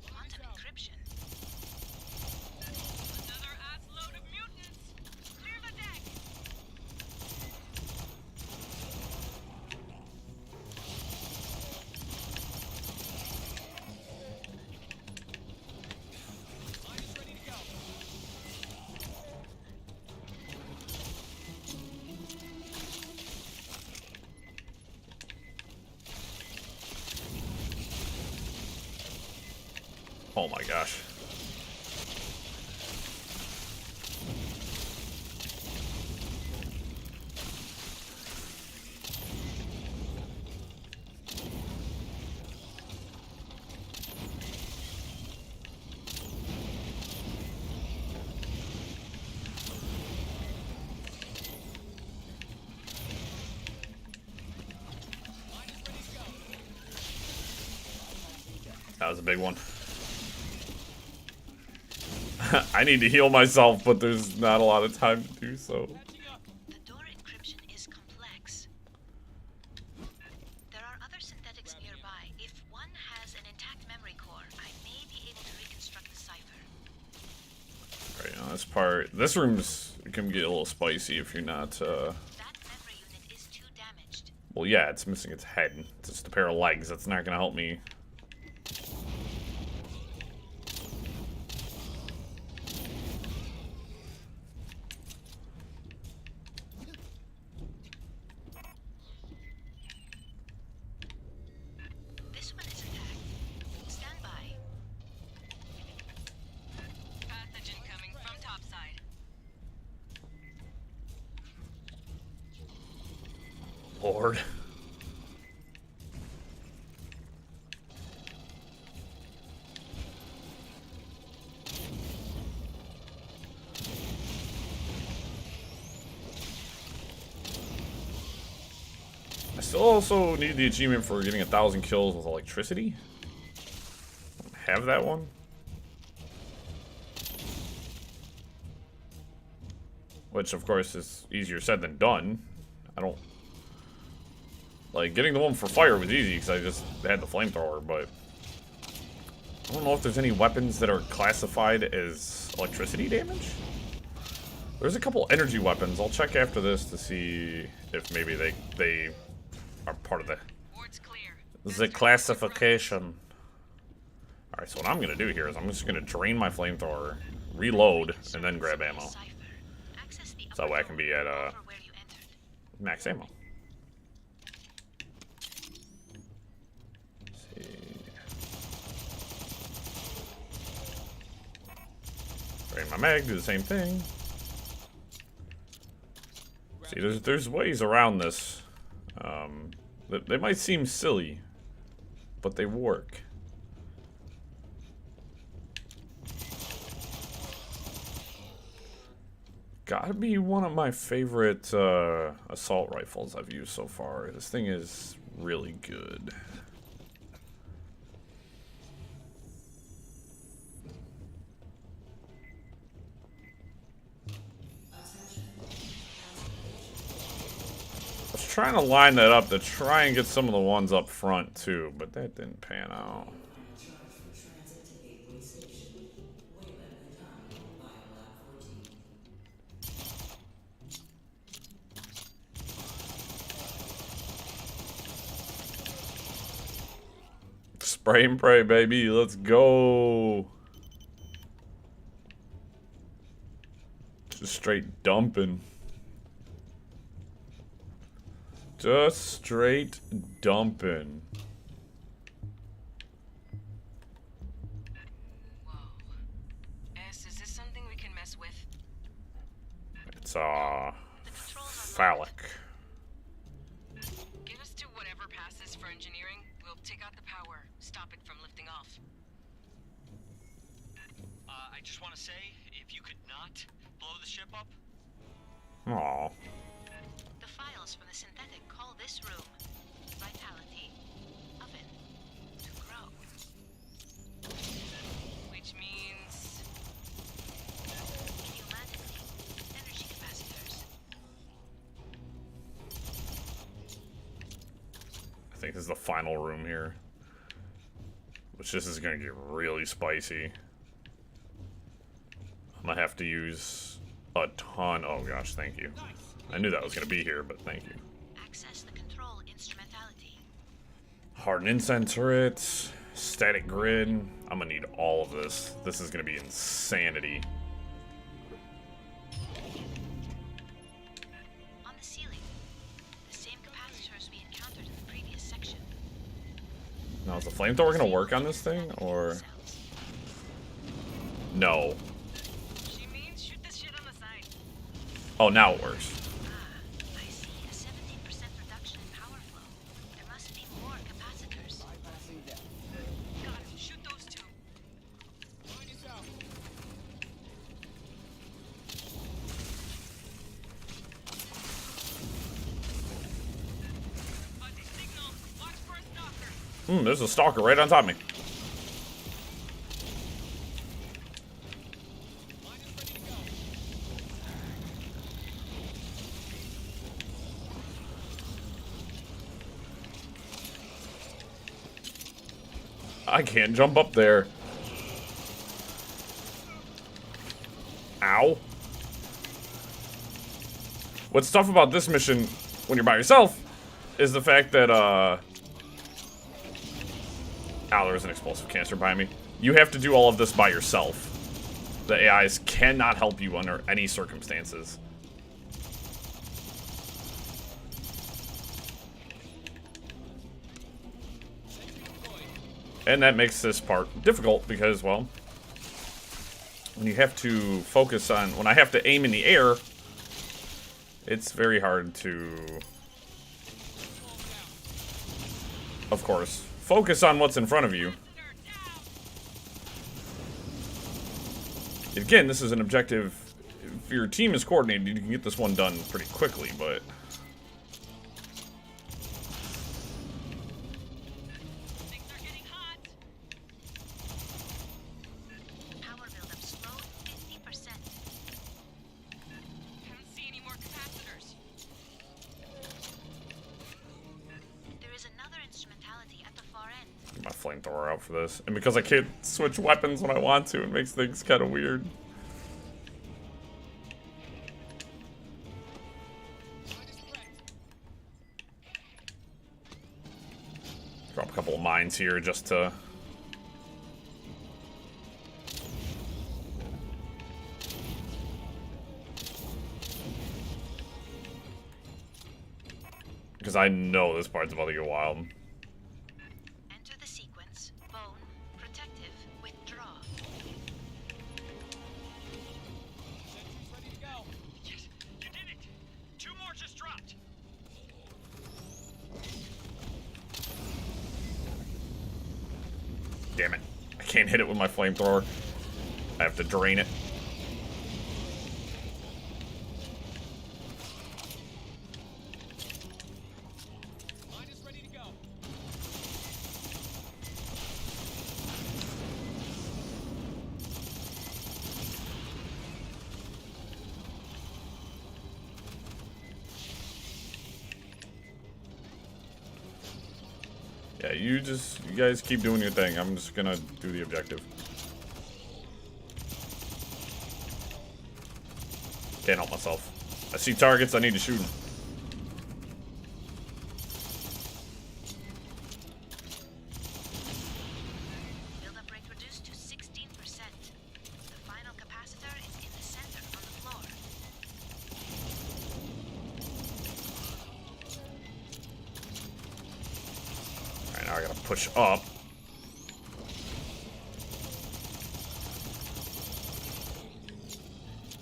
Quantum encryption. Another ass load of mutants! Clear the deck! Oh my gosh. That was a big one. I need to heal myself, but there's not a lot of time to do so. The door encryption is complex. There are other synthetics nearby. If one has an intact memory core, I may be able to reconstruct the cipher. Alright, now this part, this room's can get a little spicy if you're not, That memory unit is too damaged. well, yeah, it's missing its head. It's just a pair of legs. That's not gonna help me. This one is intact. Stand by. Pathogen coming from topside. Lord. I still also need the achievement for getting 1,000 kills with electricity. Have that one. Which, of course, is easier said than done. I don't... Like, getting the one for fire was easy because I just had the flamethrower, but... I don't know if there's any weapons that are classified as electricity damage. There's a couple energy weapons. I'll check after this to see if maybe they are part of Board's clear. the classification. Alright, so what I'm gonna do here is I'm just gonna drain my flamethrower, reload, and then grab ammo. Cipher. Access the So that way I can be at over where you entered. max ammo. Let's see. Drain my mag, do the same thing. See, there's ways around this. They might seem silly, but they work. Gotta be one of my favorite assault rifles I've used so far. This thing is really good. I was trying to line that up to try and get some of the ones up front too, but that didn't pan out. Spray and pray, baby. Let's go. Just straight dumping. Just straight dumping. Whoa. S, is this something we can mess with? It's The controls are phallic. Get us to whatever passes for engineering. We'll take out the power, stop it from lifting off. I just want to say, if you could not blow the ship up. Aw. The files from the synthetic call this room Vitality Oven to grow. Which means... Humanity think this is the final room here. Which this is gonna get really spicy. I'm gonna have to use a ton. Oh gosh, thank you. I knew that was gonna be here, but thank you. Access the control instrumentality. Hardened incense turrets, static grid. I'm gonna need all of this. This is gonna be insanity. On the ceiling, the same capacitors we encountered in the previous section. Now, is the flamethrower gonna work on this thing, or no? She means shoot this shit on the side. Oh, now it works. I see a 17% reduction in power flow. There must be more capacitors. Got him. Shoot those two. Buddy signal. Watch for a stalker. There's a stalker right on top of me. I can't jump up there. Ow. What's tough about this mission when you're by yourself is the fact that, ow, there's an explosive canister behind me. You have to do all of this by yourself. The AIs cannot help you under any circumstances. And that makes this part difficult because, well, when you have to focus on, when I have to aim in the air, it's very hard to, of course, focus on what's in front of you. Again, this is an objective. If your team is coordinated, you can get this one done pretty quickly, but Things are getting hot. Power buildup slowed 50%. Can't see any more capacitors. There is another instrumentality at the far end. get my flamethrower out for this. And because I can't switch weapons when I want to, it makes things kind of weird. Drop a couple of mines here just to... because I know this part's about to get wild. Enter the sequence. Bone. Protective. Withdraw. Yes, you did it. 2 more just dropped. Damn it. I can't hit it with my flamethrower. I have to drain it. Yeah, you guys keep doing your thing. I'm just gonna do the objective. Can't help myself. I see targets, I need to shoot them. Buildup rate reduced to 16%. The final capacitor is in the center on the floor. Alright, now I gotta push up.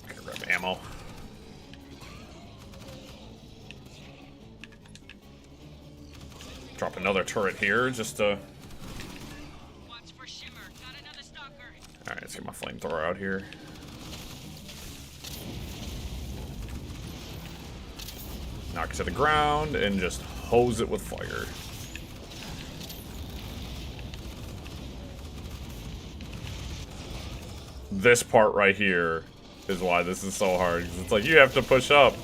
Gotta grab ammo. Drop another turret here just to... Watch for shimmer. Got another stalker. Alright, let's get my flamethrower out here. Knock it to the ground and just hose it with fire. This part right here is why this is so hard. 'Cause it's like you have to push up.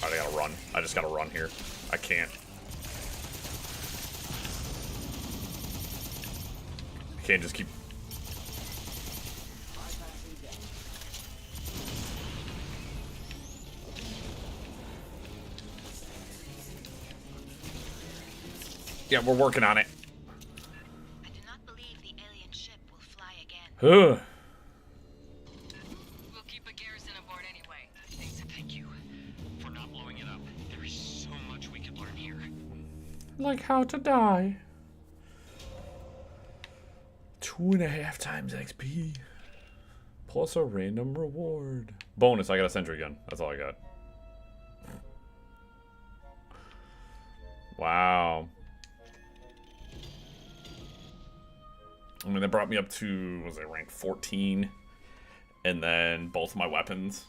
Alright, I gotta run. run. I just gotta run here. I can't. I can't just keep... Yeah, we're working on it. I do not believe the alien ship will fly again. Ugh. We'll keep a garrison aboard anyway. Thank you for not blowing it up. There is so much we could learn here. Like how to die. 2.5 times XP. Plus a random reward. Bonus, I got a sentry gun. That's all I got. Wow. I mean, that brought me up to, was it rank 14? And then both my weapons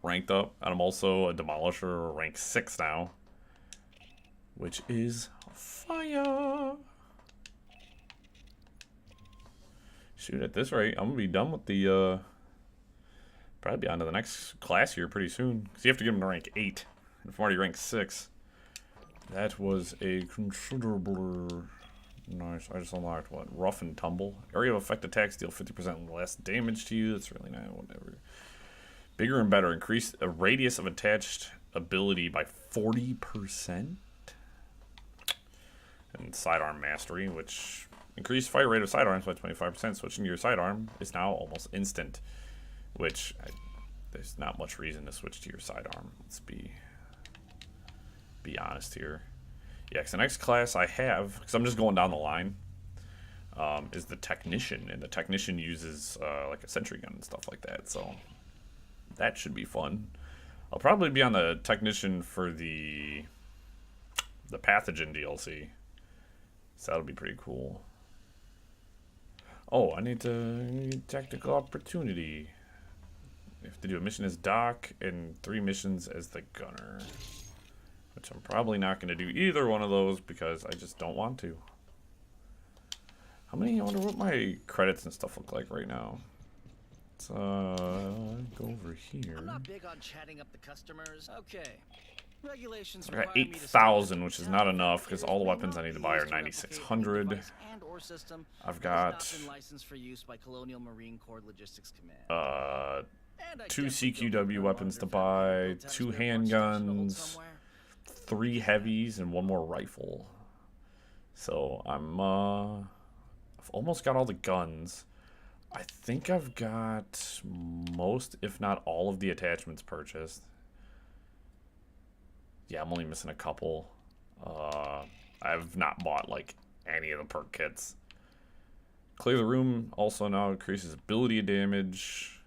ranked up. And I'm also a Demolisher, rank 6 now. Which is fire. Shoot, at this rate, I'm going to be done with the, probably be on to the next class here pretty soon. Because you have to get them to rank 8. And I'm already rank 6. That was a considerable... Nice. I just unlocked, what? Rough and Tumble. Area of effect attacks deal 50% less damage to you. That's really nice. Whatever. Bigger and better. Increase a radius of attached ability by 40%. And sidearm mastery, which increased fire rate of sidearms by 25%. Switching to your sidearm is now almost instant. Which, there's not much reason to switch to your sidearm. Let's be honest here. Yeah, because the next class I have, because I'm just going down the line, is the Technician. And the Technician uses like a sentry gun and stuff like that. So that should be fun. I'll probably be on the Technician for the Pathogen DLC. So that'll be pretty cool. Oh, I need tactical opportunity. I have to do a mission as Doc and 3 missions as the Gunner. Which I'm probably not going to do either one of those because I just don't want to. How many? I wonder what my credits and stuff look like right now. Let's go over here. I'm not big on chatting up the customers. Okay. Regulations I got 8,000, which is not enough because all the weapons I need to buy are 9,600. I've got 2 CQW weapons to buy, 2 handguns, 3 heavies, and 1 more rifle. So I've almost got all the guns. I think I've got most, if not all, of the attachments purchased. Yeah, I'm only missing a couple. I've not bought like any of the perk kits. Clear the room also now increases ability damage.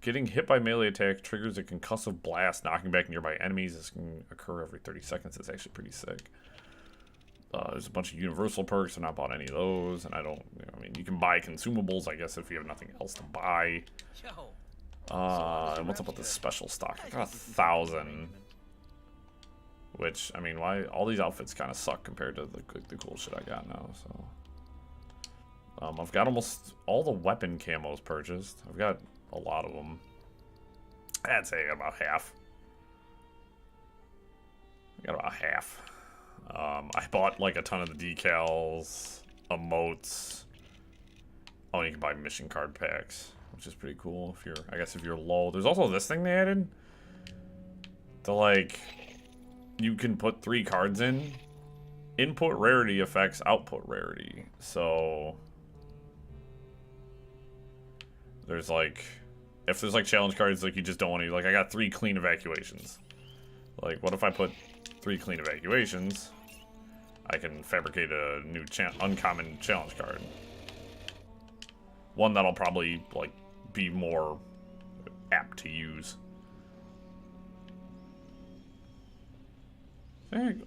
Getting hit by melee attack triggers a concussive blast, knocking back nearby enemies. This can occur every 30 seconds. It's actually pretty sick. There's a bunch of universal perks. I've not bought any of those, and I don't. I mean, you can buy consumables, I guess, if you have nothing else to buy. And what's up with the special stock? I got 1,000. Which, I mean, why all these outfits kind of suck compared to the cool shit I got now. So, I've got almost all the weapon camos purchased. I've got a lot of them. I'd say about half. I got about half. I bought like a ton of the decals, emotes. Oh, you can buy mission card packs, which is pretty cool if you're, I guess, if you're low. There's also this thing they added. To like, you can put 3 cards in. Input rarity affects output rarity. So there's like, if there's like challenge cards, like you just don't want to, like I got 3 clean evacuations. Like, what if I put 3 clean evacuations? I can fabricate a new uncommon challenge card. One that'll probably like be more apt to use.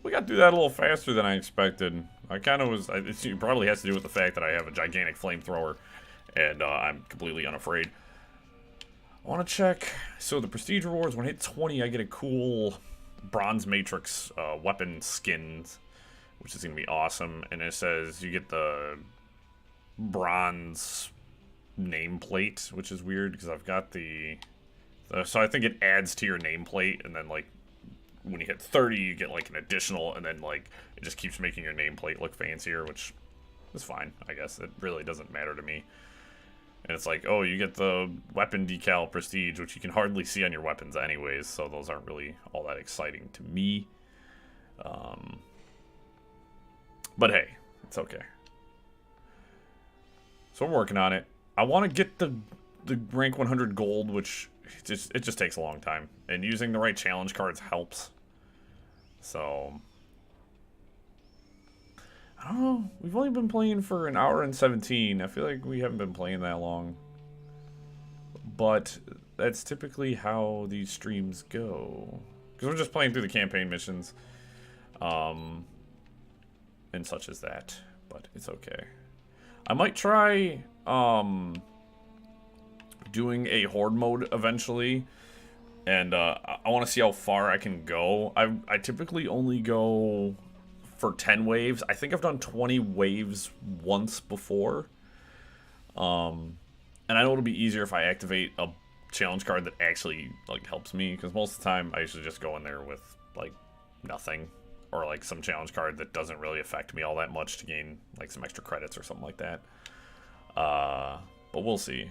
We got through that a little faster than I expected. I kind of was. It probably has to do with the fact that I have a gigantic flamethrower, and I'm completely unafraid. I want to check. So the prestige rewards, when I hit 20, I get a cool bronze matrix weapon skins, which is gonna be awesome. And it says you get the bronze nameplate, which is weird because I've got the. So I think it adds to your nameplate, and then like when you hit 30, you get like an additional, and then like it just keeps making your nameplate look fancier, which is fine, I guess. It really doesn't matter to me. And it's like, oh, you get the weapon decal prestige, which you can hardly see on your weapons anyways, so those aren't really all that exciting to me. But hey, it's okay. So I'm working on it. I want to get the rank 100 gold, which it just takes a long time. And using the right challenge cards helps. So I don't know. We've only been playing for an hour and 17. I feel like we haven't been playing that long. But that's typically how these streams go. Because we're just playing through the campaign missions. And such as that. But it's okay. I might try doing a horde mode eventually. And I want to see how far I can go. I typically only go for 10 waves. I think I've done 20 waves once before. And I know it'll be easier if I activate a challenge card that actually like helps me, because most of the time I usually just go in there with like nothing, or like some challenge card that doesn't really affect me all that much to gain like some extra credits or something like that. But we'll see.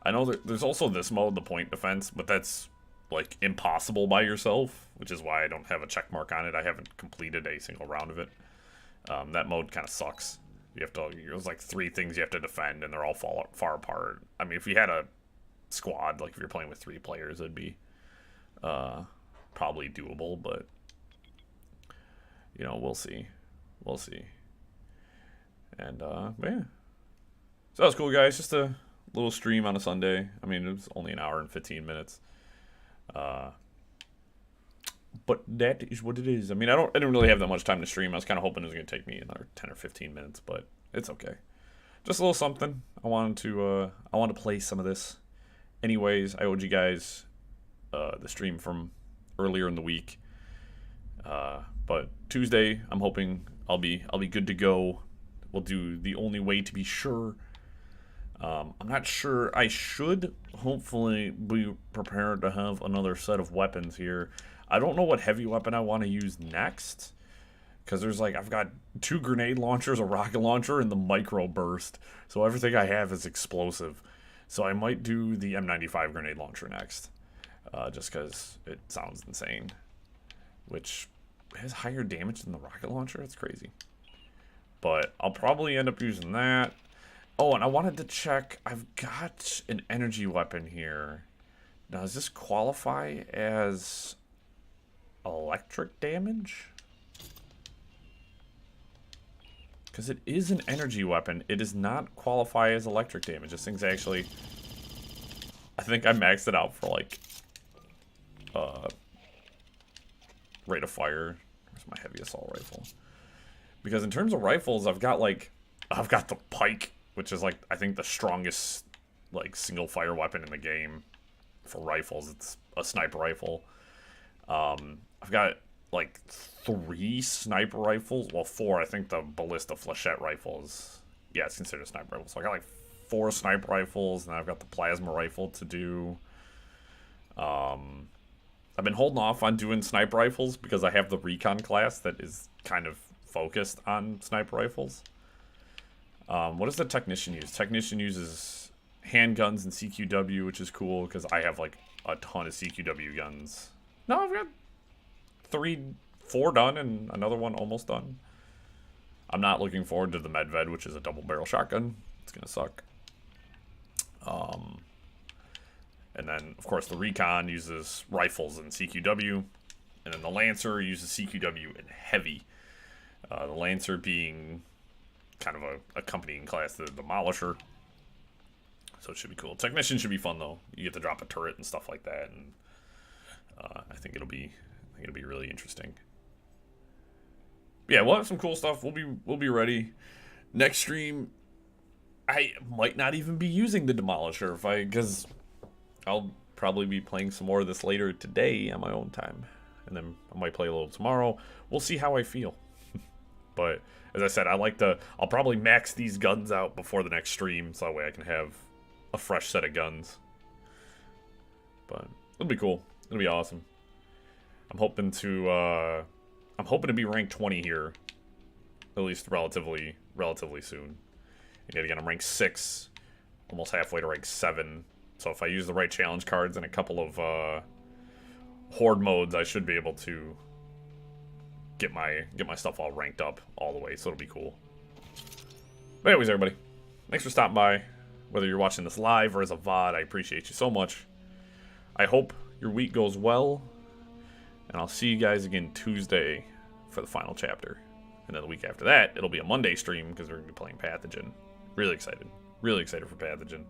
I know there's also this mode, the point defense, but that's like impossible by yourself, which is why I don't have a check mark on it. I haven't completed a single round of it. That mode kind of sucks. You have to, there's like 3 things you have to defend, and they're all far apart. I mean, if you had a squad, like if you're playing with 3 players, it'd be probably doable, but you know, we'll see. We'll see. And yeah. So that was cool, guys. Just a little stream on a Sunday. I mean, it was only an hour and 15 minutes. But that is what it is. I mean, I didn't really have that much time to stream. I was kind of hoping it was going to take me another 10 or 15 minutes, but it's okay. Just a little something. I wanted to play some of this. Anyways, I owed you guys the stream from earlier in the week. But Tuesday, I'm hoping I'll be good to go. We'll do the only way to be sure. I'm not sure. I should hopefully be prepared to have another set of weapons here. I don't know what heavy weapon I want to use next, because there's like, I've got 2 grenade launchers, a rocket launcher, and the micro burst. So everything I have is explosive. So I might do the M95 grenade launcher next, just because it sounds insane, which has higher damage than the rocket launcher. It's crazy. But I'll probably end up using that. Oh, and I wanted to check. I've got an energy weapon here. Now, does this qualify as electric damage? Because it is an energy weapon. It does not qualify as electric damage. This thing's actually... I think I maxed it out for, like... rate of fire. Where's my heavy assault rifle? Because in terms of rifles, I've got the pike, which is like, I think the strongest like single fire weapon in the game for rifles. It's a sniper rifle. I've got like 3 sniper rifles. Well, 4. I think the ballista flechette rifles. Yeah, it's considered a sniper rifle. So I got like 4 sniper rifles, and I've got the plasma rifle to do. I've been holding off on doing sniper rifles because I have the recon class that is kind of focused on sniper rifles. What does the technician use? Technician uses handguns and CQW, which is cool because I have like a ton of CQW guns. No, I've got 4 done and another one almost done. I'm not looking forward to the Medved, which is a double barrel shotgun. It's gonna suck. And then, of course, the Recon uses rifles and CQW. And then the Lancer uses CQW and heavy. The Lancer being kind of a accompanying class to the Demolisher. So it should be cool. Technician should be fun, though. You get to drop a turret and stuff like that. And I think it'll be really interesting. But yeah, we'll have some cool stuff. We'll be ready. Next stream, I might not even be using the Demolisher because I'll probably be playing some more of this later today on my own time. And then I might play a little tomorrow. We'll see how I feel. But as I said, I'll probably max these guns out before the next stream, so that way I can have a fresh set of guns. But it'll be cool. It'll be awesome. I'm hoping to be ranked 20 here, at least relatively soon. And yet again, I'm ranked 6, almost halfway to rank 7. So if I use the right challenge cards and a couple of horde modes, I should be able to get my stuff all ranked up all the way. So it'll be cool. But anyways, everybody, thanks for stopping by. Whether you're watching this live or as a VOD, I appreciate you so much. I hope your week goes well, and I'll see you guys again Tuesday for the final chapter. And then the week after that, it'll be a Monday stream because we're going to be playing Pathogen. Really excited for Pathogen.